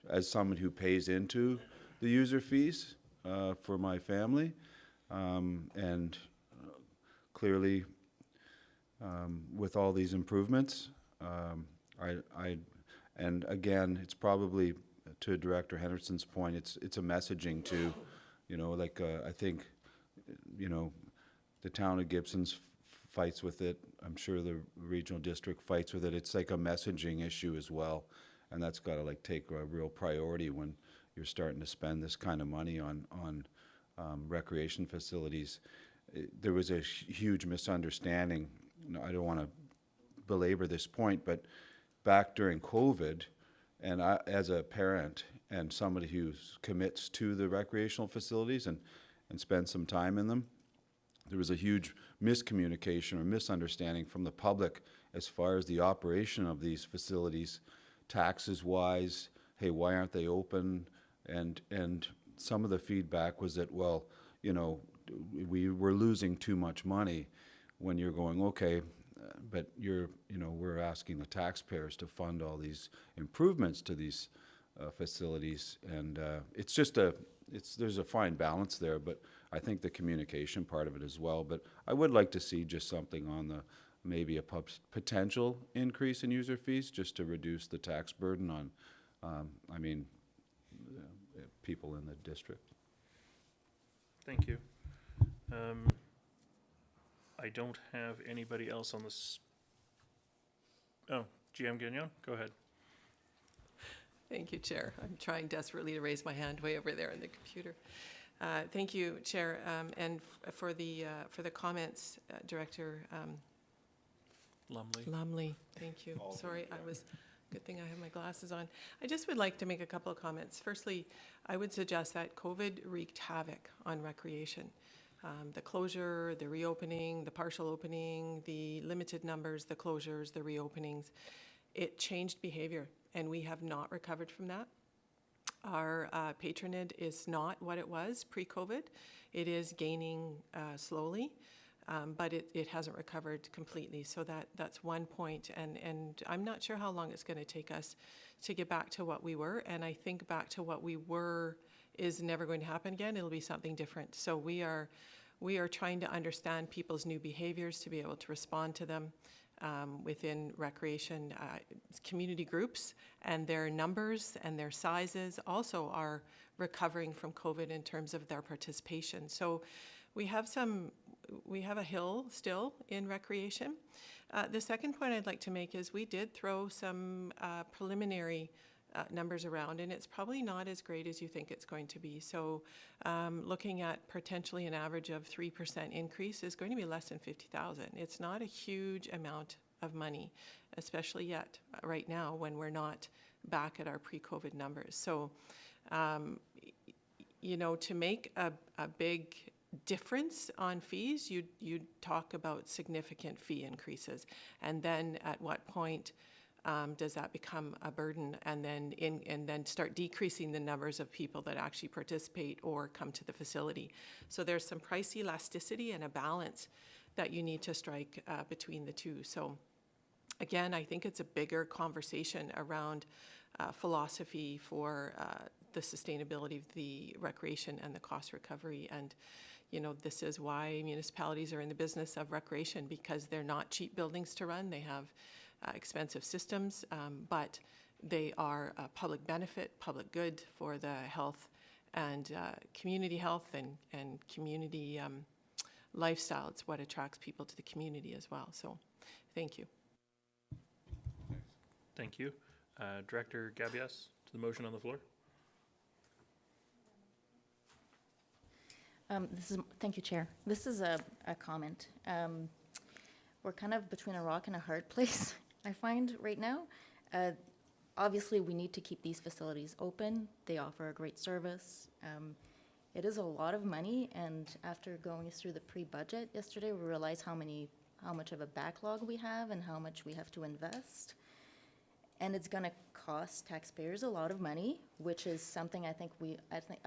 as someone who pays into the user fees for my family, and clearly, with all these improvements, and again, it's probably, to Director Henderson's point, it's a messaging to, like, I think, the town of Gibson's fights with it. I'm sure the regional district fights with it. It's like a messaging issue as well, and that's got to like take a real priority when you're starting to spend this kind of money on recreation facilities. There was a huge misunderstanding. I don't want to belabor this point, but back during COVID, and I, as a parent and somebody who commits to the recreational facilities and spends some time in them, there was a huge miscommunication or misunderstanding from the public as far as the operation of these facilities, taxes-wise. Hey, why aren't they open? And some of the feedback was that, well, we were losing too much money. When you're going, okay, but we're asking the taxpayers to fund all these improvements to these facilities, and there's a fine balance there, but I think the communication part of it as well. But I would like to see just something on maybe a potential increase in user fees, just to reduce the tax burden on, people in the district. Thank you. I don't have anybody else on this. Oh, GM Gagnon, go ahead. Thank you, Chair. I'm trying desperately to raise my hand way over there on the computer. Thank you, Chair, and for the comments, Director Lumley. Thank you. Sorry, good thing I have my glasses on. I just would like to make a couple of comments. Firstly, I would suggest that COVID wreaked havoc on recreation. The closure, the reopening, the partial opening, the limited numbers, the closures, the reopenings, it changed behavior, and we have not recovered from that. Our patronage is not what it was pre-COVID. It is gaining slowly, but it hasn't recovered completely. So that's one point, and I'm not sure how long it's going to take us to get back to what we were, and I think back to what we were is never going to happen again. It'll be something different. So we are trying to understand people's new behaviors to be able to respond to them within recreation. Community groups and their numbers and their sizes also are recovering from COVID in terms of their participation. So we have a hill still in recreation. The second point I'd like to make is we did throw some preliminary numbers around, and it's probably not as great as you think it's going to be. So looking at potentially an average of 3% increase is going to be less than 50,000. It's not a huge amount of money, especially yet right now when we're not back at our pre-COVID numbers. So, to make a big difference on fees, you'd talk about significant fee increases. And then at what point does that become a burden, and then start decreasing the numbers of people that actually participate or come to the facility? So there's some price elasticity and a balance that you need to strike between the two. So again, I think it's a bigger conversation around philosophy for the sustainability of the recreation and the cost recovery. And this is why municipalities are in the business of recreation, because they're not cheap buildings to run. They have expensive systems, but they are a public benefit, public good for the health and community health and community lifestyle. It's what attracts people to the community as well. So thank you. Thank you. Director Gabias, to the motion on the floor. Thank you, Chair. This is a comment. We're kind of between a rock and a hard place, I find, right now. Obviously, we need to keep these facilities open. They offer a great service. It is a lot of money, and after going through the pre-budget yesterday, we realized how much of a backlog we have and how much we have to invest. And it's going to cost taxpayers a lot of money, which is something I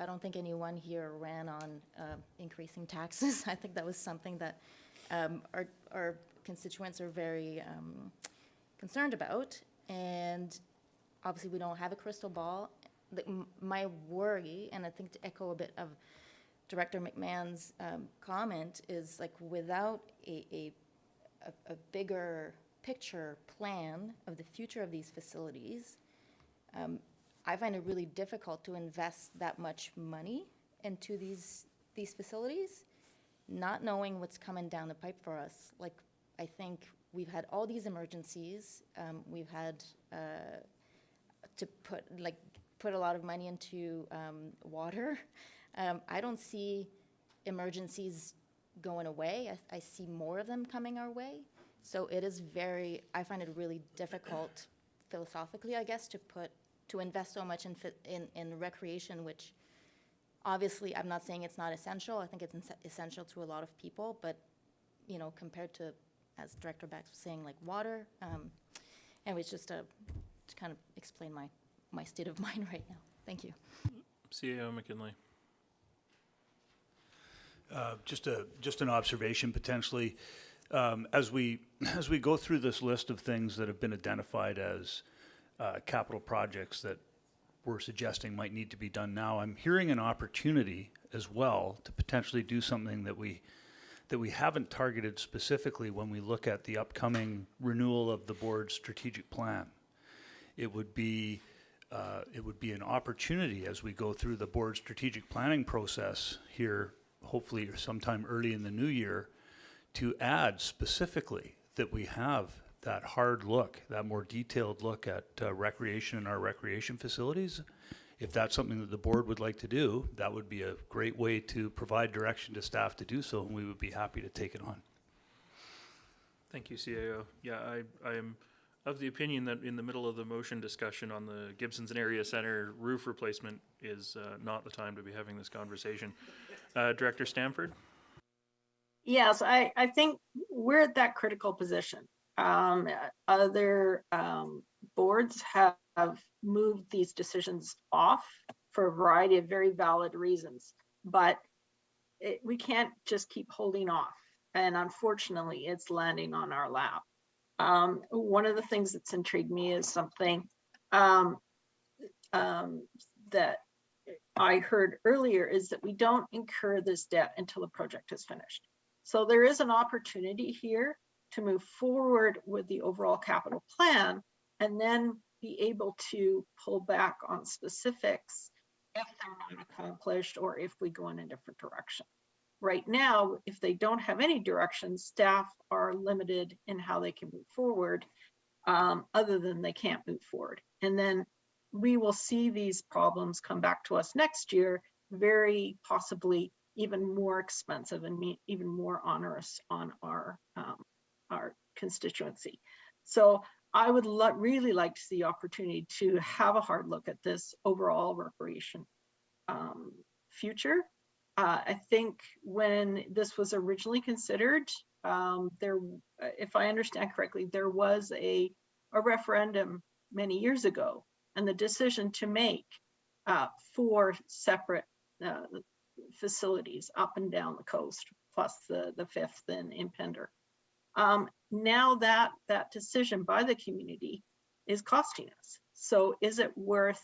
don't think anyone here ran on increasing taxes. I think that was something that our constituents are very concerned about. And obviously we don't have a crystal ball, my worry, and I think to echo a bit of Director McMahon's comment, is like without a bigger picture plan of the future of these facilities, I find it really difficult to invest that much money into these facilities, not knowing what's coming down the pipe for us. Like, I think we've had all these emergencies. We've had to put a lot of money into water. I don't see emergencies going away. I see more of them coming our way. So it is I find it really difficult philosophically, I guess, to invest so much in recreation, which obviously I'm not saying it's not essential. I think it's essential to a lot of people, but compared to, as Director Bax was saying, like water, and it's just to kind of explain my state of mind right now. Thank you. CAO McKinley. Just an observation potentially. As we go through this list of things that have been identified as capital projects that we're suggesting might need to be done now, I'm hearing an opportunity as well to potentially do something that we haven't targeted specifically when we look at the upcoming renewal of the board's strategic plan. It would be an opportunity as we go through the board's strategic planning process here, hopefully sometime early in the new year, to add specifically that we have that hard look, that more detailed look at recreation and our recreation facilities. If that's something that the board would like to do, that would be a great way to provide direction to staff to do so, and we would be happy to take it on. Thank you, CAO. Yeah, I am of the opinion that in the middle of the motion discussion on the Gibsons and Area Center roof replacement is not the time to be having this conversation. Director Stamford? Yes, I think we're at that critical position. Other boards have moved these decisions off for a variety of very valid reasons, but we can't just keep holding off. And unfortunately, it's landing on our lap. One of the things that's intrigued me is something that I heard earlier is that we don't incur this debt until the project is finished. So there is an opportunity here to move forward with the overall capital plan and then be able to pull back on specifics if they're not accomplished or if we go in a different direction. Right now, if they don't have any direction, staff are limited in how they can move forward, other than they can't move forward. And then we will see these problems come back to us next year, very possibly even more expensive and even more onerous on our constituency. So I would really like to see opportunity to have a hard look at this overall recreation future. I think when this was originally considered, if I understand correctly, there was a referendum many years ago, and the decision to make 4 separate facilities up and down the coast, plus the 5th in Pender. Now that decision by the community is costing us. So is it worth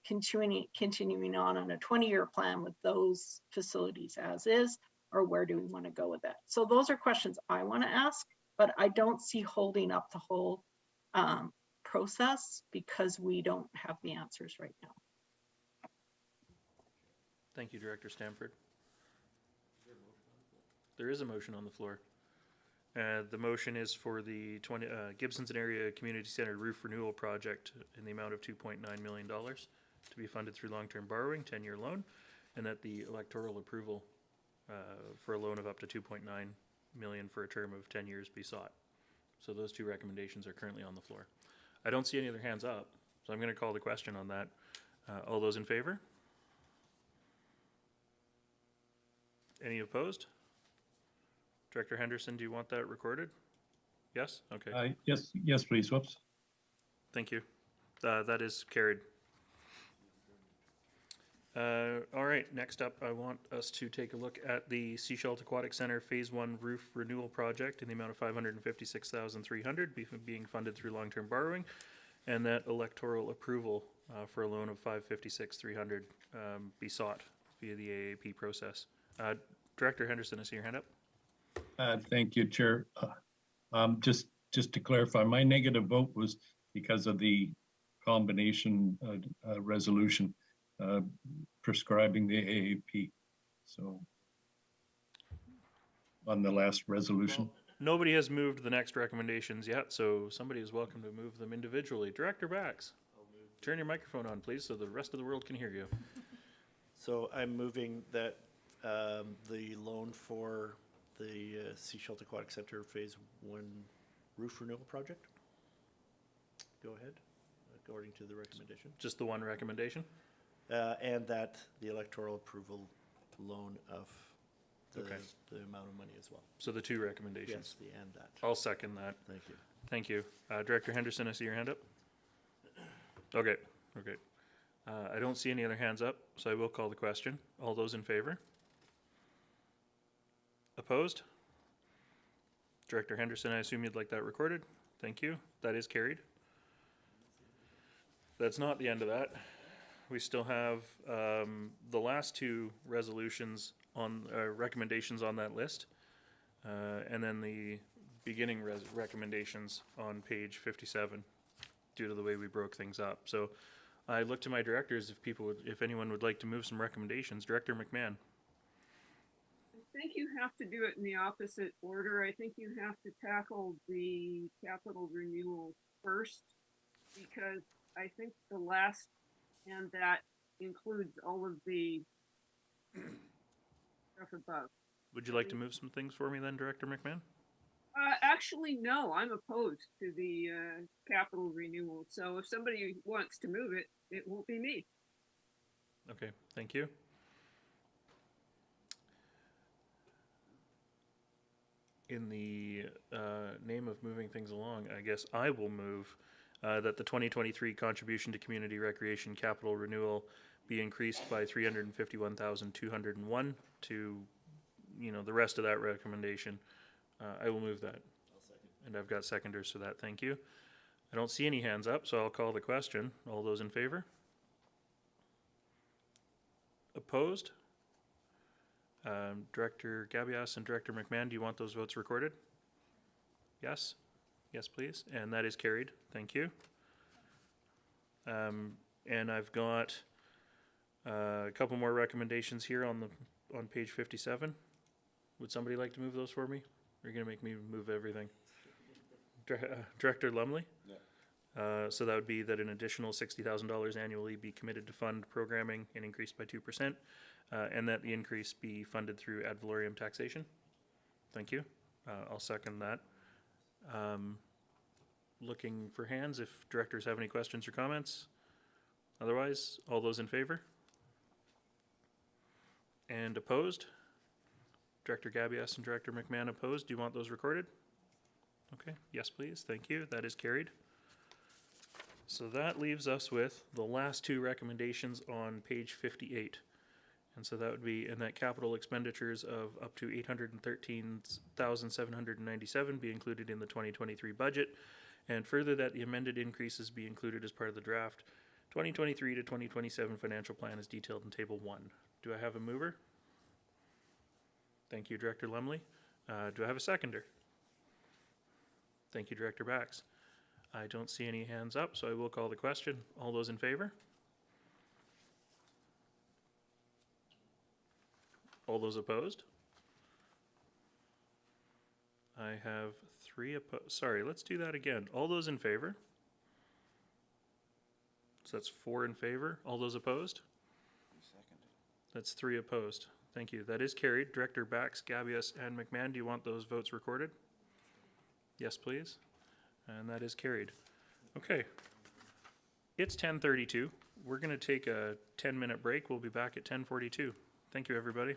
continuing on a 20-year plan with those facilities as is, or where do we want to go with that? So those are questions I want to ask, but I don't see holding up the whole process because we don't have the answers right now. Thank you, Director Stamford. There is a motion on the floor. The motion is for the Gibsons and Area Community Center roof renewal project in the amount of $2.9 million to be funded through long-term borrowing, 10-year loan, and that the electoral approval for a loan of up to $2.9 million for a term of 10 years be sought. So those 2 recommendations are currently on the floor. I don't see any other hands up, so I'm going to call the question on that. All those in favor? Any opposed? Director Henderson, do you want that recorded? Yes? Okay. Yes, please. Whoops. Thank you. That is carried. All right, next up, I want us to take a look at the Seashell Aquatic Center Phase 1 roof renewal project in the amount of $556,300 being funded through long-term borrowing, and that electoral approval for a loan of $556,300 be sought via the AAP process. Director Henderson, I see your hand up. Thank you, Chair. Just to clarify, my negative vote was because of the combination resolution prescribing the AAP. So on the last resolution. Nobody has moved the next recommendations yet, so somebody is welcome to move them individually. Director Bax, turn your microphone on, please, so the rest of the world can hear you. So I'm moving that the loan for the Sea Shelter Aquatic Center Phase 1 roof renewal project. Go ahead, according to the recommendation. Just the one recommendation? And that the electoral approval loan of Okay. the amount of money as well. So the two recommendations. Yes, the and that. I'll second that. Thank you. Thank you. Director Henderson, I see your hand up. Okay, okay. I don't see any other hands up, so I will call the question. All those in favor? Opposed? Director Henderson, I assume you'd like that recorded. Thank you. That is carried. That's not the end of that. We still have the last two resolutions on recommendations on that list, and then the beginning recommendations on page 57, due to the way we broke things up. So I look to my directors if anyone would like to move some recommendations. Director McMahon. I think you have to do it in the opposite order. I think you have to tackle the capital renewal first, because I think the last, and that includes all of the stuff above. Would you like to move some things for me then, Director McMahon? Actually, no, I'm opposed to the capital renewal. So if somebody wants to move it, it won't be me. Okay, thank you. In the name of moving things along, I guess I will move that the 2023 contribution to community recreation capital renewal be increased by 351,201 to, the rest of that recommendation. I will move that. I'll second. And I've got seconders for that. Thank you. I don't see any hands up, so I'll call the question. All those in favor? Opposed? Director Gabias and Director McMahon, do you want those votes recorded? Yes? Yes, please. And that is carried. Thank you. And I've got a couple more recommendations here on page 57. Would somebody like to move those for me? Or are you going to make me move everything? Director Lumley? Yeah. So that would be that an additional $60,000 annually be committed to fund programming and increased by 2%, and that the increase be funded through ad valorem taxation. Thank you. I'll second that. Looking for hands if directors have any questions or comments. Otherwise, all those in favor? And opposed? Director Gabias and Director McMahon opposed. Do you want those recorded? Okay, yes please, thank you. That is carried. So that leaves us with the last two recommendations on page 58. And so that would be in that capital expenditures of up to $813,797 be included in the 2023 budget. And further that the amended increases be included as part of the draft 2023 to 2027 financial plan as detailed in table 1. Do I have a mover? Thank you, Director Lumley. Do I have a seconder? Thank you, Director Bax. I don't see any hands up, so I will call the question. All those in favor? All those opposed? I have 3 opposed. Sorry, let's do that again. All those in favor? So that's 4 in favor. All those opposed? That's 3 opposed. Thank you. That is carried. Director Bax, Gabias, and McMahon, do you want those votes recorded? Yes, please. And that is carried. Okay. It's 10:32. We're going to take a 10-minute break. We'll be back at 10:42. Thank you, everybody.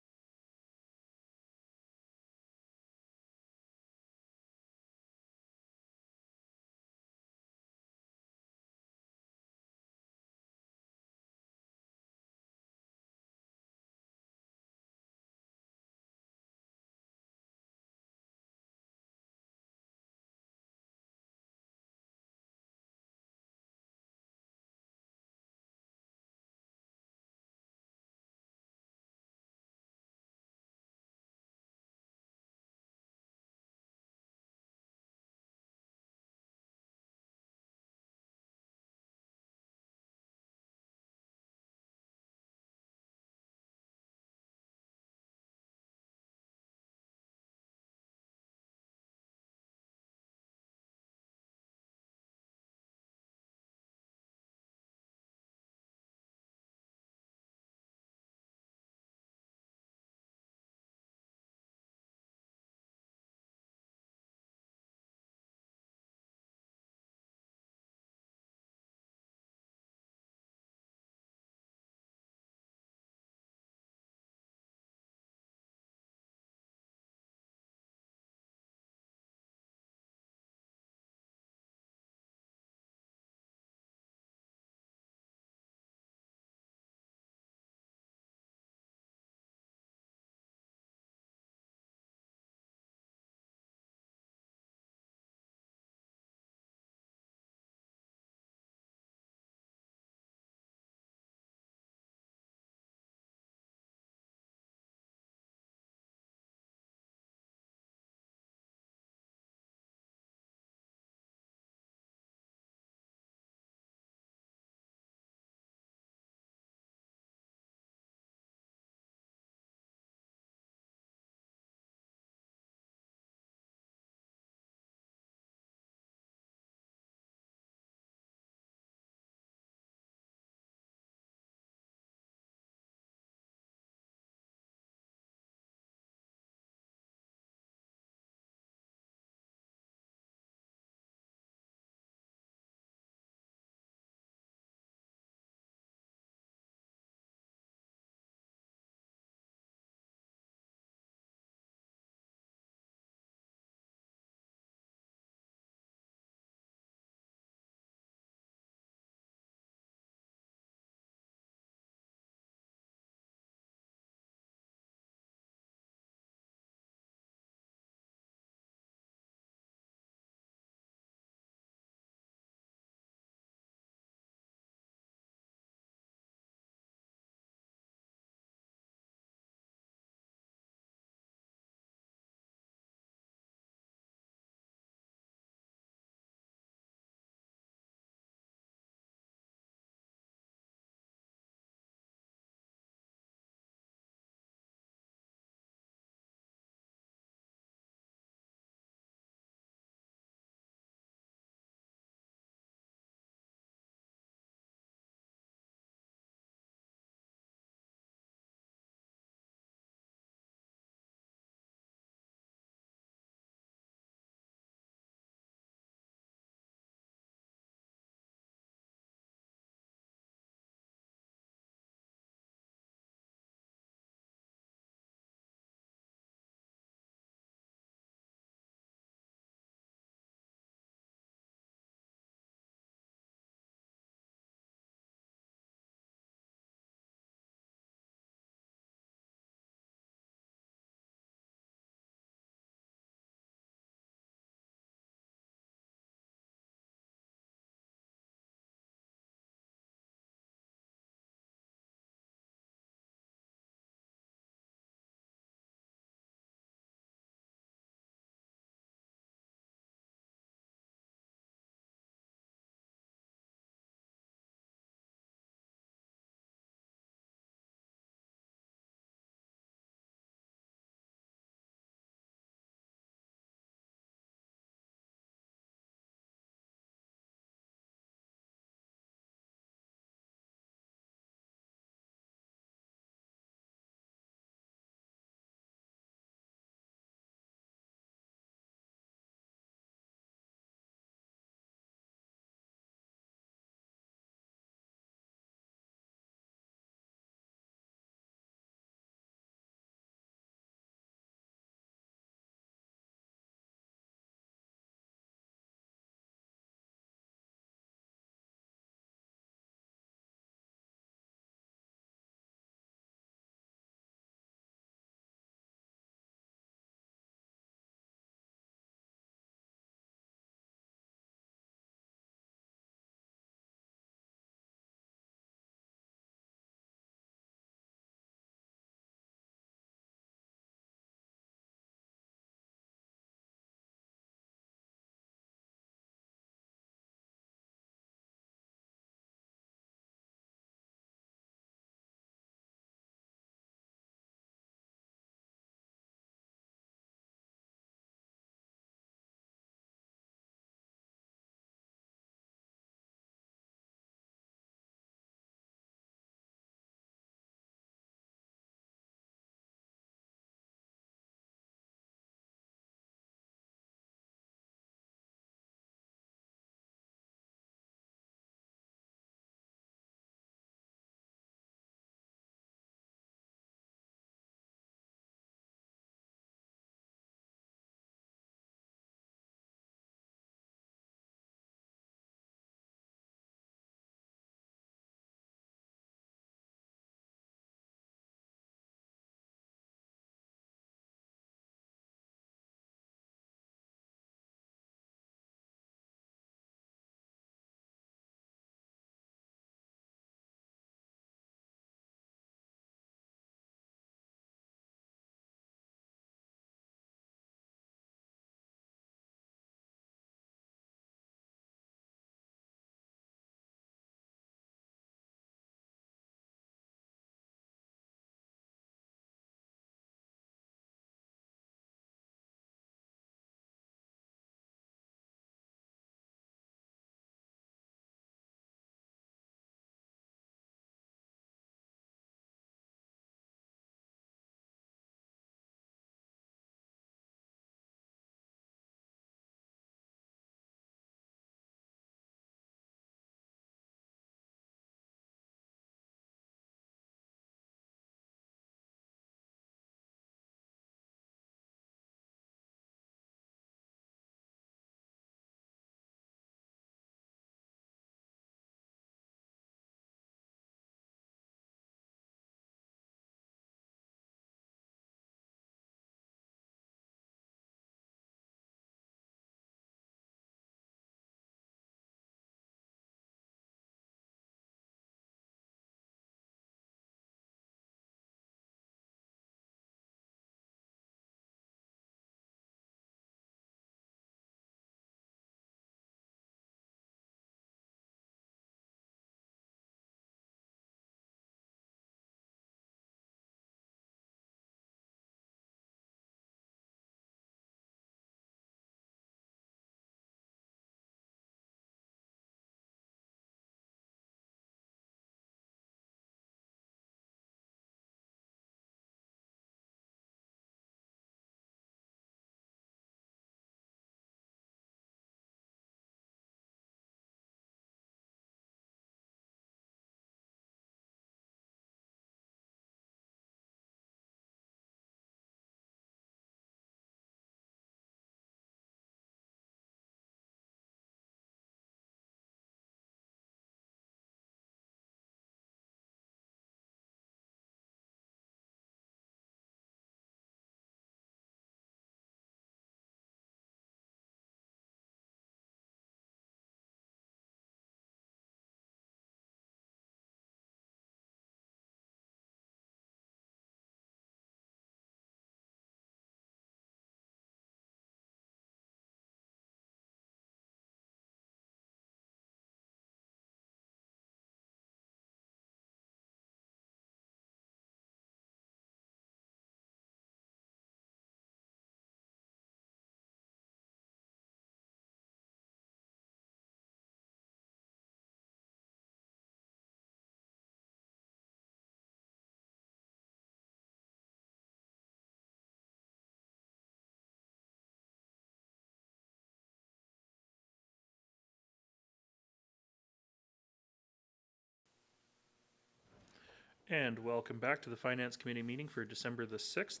And welcome back to the Finance Committee meeting for December the 6th.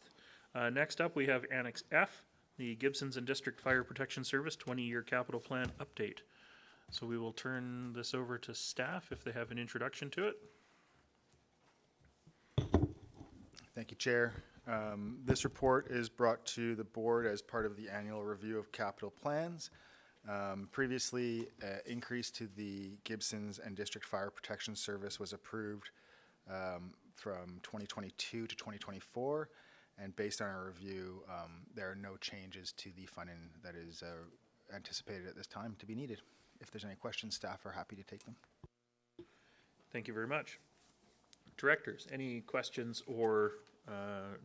Next up, we have Annex F, the Gibsons and District Fire Protection Service 20-year capital plan update. So we will turn this over to staff if they have an introduction to it. Thank you, Chair. This report is brought to the board as part of the annual review of capital plans. Previously, increase to the Gibsons and District Fire Protection Service was approved from 2022 to 2024, and based on our review, there are no changes to the funding that is anticipated at this time to be needed. If there's any questions, staff are happy to take them. Thank you very much. Directors, any questions or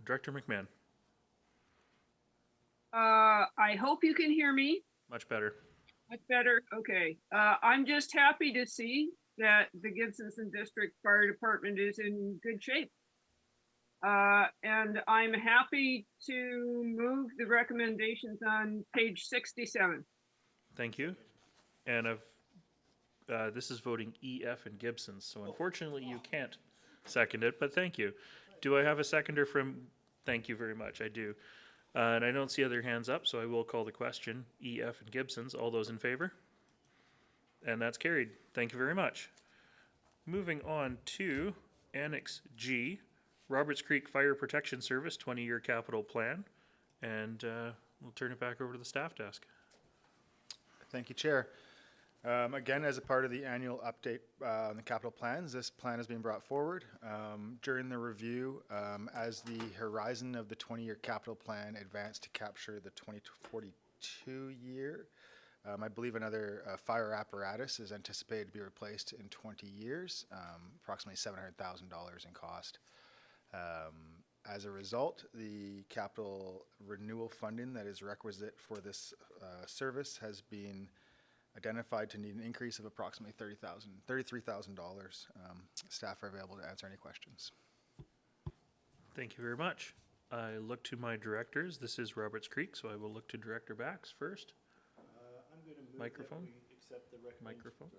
Director McMahon? I hope you can hear me. Much better. Much better. Okay. I'm just happy to see that the Gibsons and District Fire Department is in good shape. And I'm happy to move the recommendations on page 67. Thank you. And this is voting E, F, and Gibsons, so unfortunately you can't second it, but thank you. Do I have a seconder from, thank you very much, I do. And I don't see other hands up, so I will call the question. E, F, and Gibsons, all those in favor? And that's carried. Thank you very much. Moving on to Annex G, Roberts Creek Fire Protection Service 20-year capital plan. And we'll turn it back over to the staff desk. Thank you, Chair. Again, as a part of the annual update on the capital plans, this plan has been brought forward. During the review, as the horizon of the 20-year capital plan advanced to capture the 2042 year, I believe another fire apparatus is anticipated to be replaced in 20 years, approximately $700,000 in cost. As a result, the capital renewal funding that is requisite for this service has been identified to need an increase of approximately $33,000. Staff are available to answer any questions. Thank you very much. I look to my directors. This is Roberts Creek, so I will look to Director Bax first. I'm going to move Microphone? that we accept the recommendation. Microphone.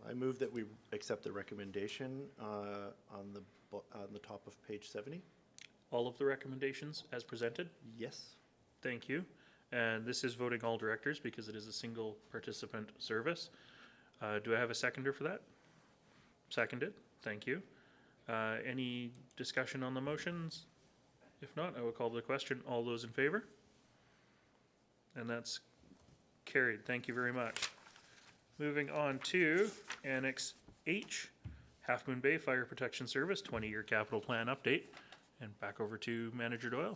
I move that we accept the recommendation on the top of page 70. All of the recommendations as presented? Yes. Thank you. And this is voting all directors because it is a single participant service. Do I have a seconder for that? Seconded. Thank you. Any discussion on the motions? If not, I will call the question. All those in favor? And that's carried. Thank you very much. Moving on to Annex H, Half Moon Bay Fire Protection Service 20-year capital plan update. And back over to Manager Doyle.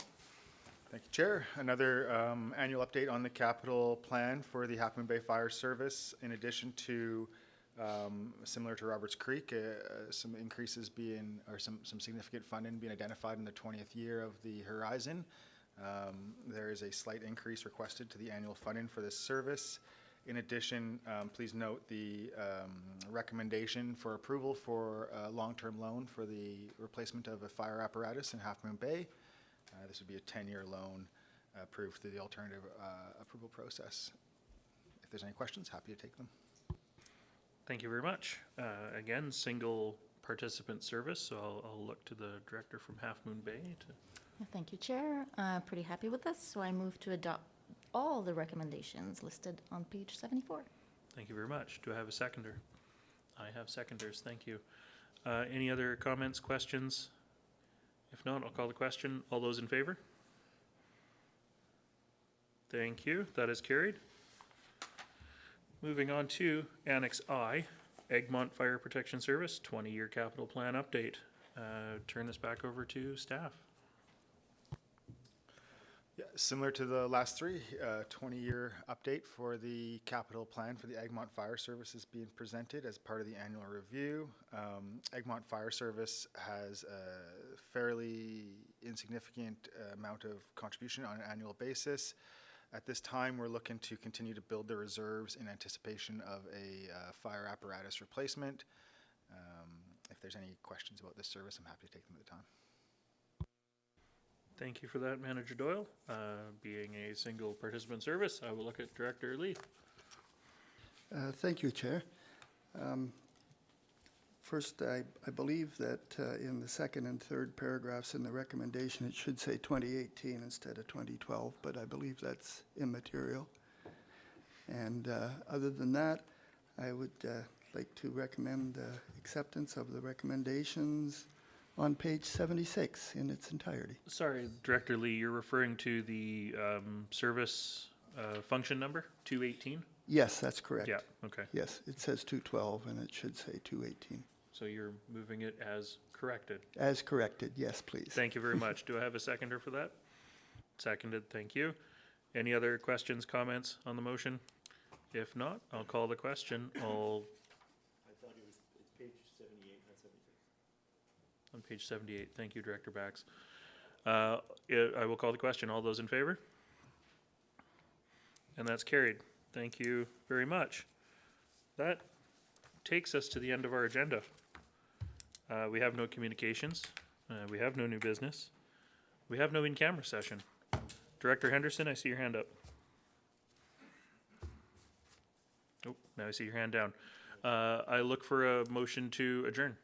Thank you, Chair. Another annual update on the capital plan for the Half Moon Bay Fire Service. In addition to, similar to Roberts Creek, some increases being, or some significant funding being identified in the 20th year of the horizon. There is a slight increase requested to the annual funding for this service. In addition, please note the recommendation for approval for a long-term loan for the replacement of a fire apparatus in Half Moon Bay. This would be a 10-year loan approved through the alternative approval process. If there's any questions, happy to take them. Thank you very much. Again, single participant service, so I'll look to the director from Half Moon Bay to. Thank you, Chair. Pretty happy with this, so I move to adopt all the recommendations listed on page 74. Thank you very much. Do I have a seconder? I have seconders. Thank you. Any other comments, questions? If not, I'll call the question. All those in favor? Thank you. That is carried. Moving on to Annex I, Egmont Fire Protection Service 20-year capital plan update. Turn this back over to staff. Yeah, similar to the last three, 20-year update for the capital plan for the Egmont Fire Service is being presented as part of the annual review. Egmont Fire Service has a fairly insignificant amount of contribution on an annual basis. At this time, we're looking to continue to build the reserves in anticipation of a fire apparatus replacement. If there's any questions about this service, I'm happy to take them at the time. Thank you for that, Manager Doyle. Being a single participant service, I will look at Director Lee. Thank you, Chair. First, I believe that in the second and third paragraphs in the recommendation, it should say 2018 instead of 2012, but I believe that's immaterial. And other than that, I would like to recommend acceptance of the recommendations on page 76 in its entirety. Sorry, Director Lee, you're referring to the service function number, 218? Yes, that's correct. Yeah, okay. Yes, it says 212 and it should say 218. So you're moving it as corrected. As corrected, yes, please. Thank you very much. Do I have a seconder for that? Seconded, thank you. Any other questions, comments on the motion? If not, I'll call the question. I thought it's page 78, not 76. On page 78. Thank you, Director Bax. I will call the question. All those in favor? And that's carried. Thank you very much. That takes us to the end of our agenda. We have no communications. We have no new business. We have no in-camera session. Director Henderson, I see your hand up. Oh, now I see your hand down. I look for a motion to adjourn.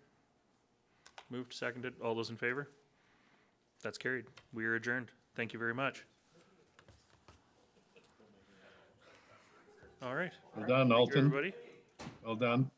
Moved, seconded. All those in favor? That's carried. We are adjourned. Thank you very much. All right. Well done, Thank you, Alton. everybody. Well done.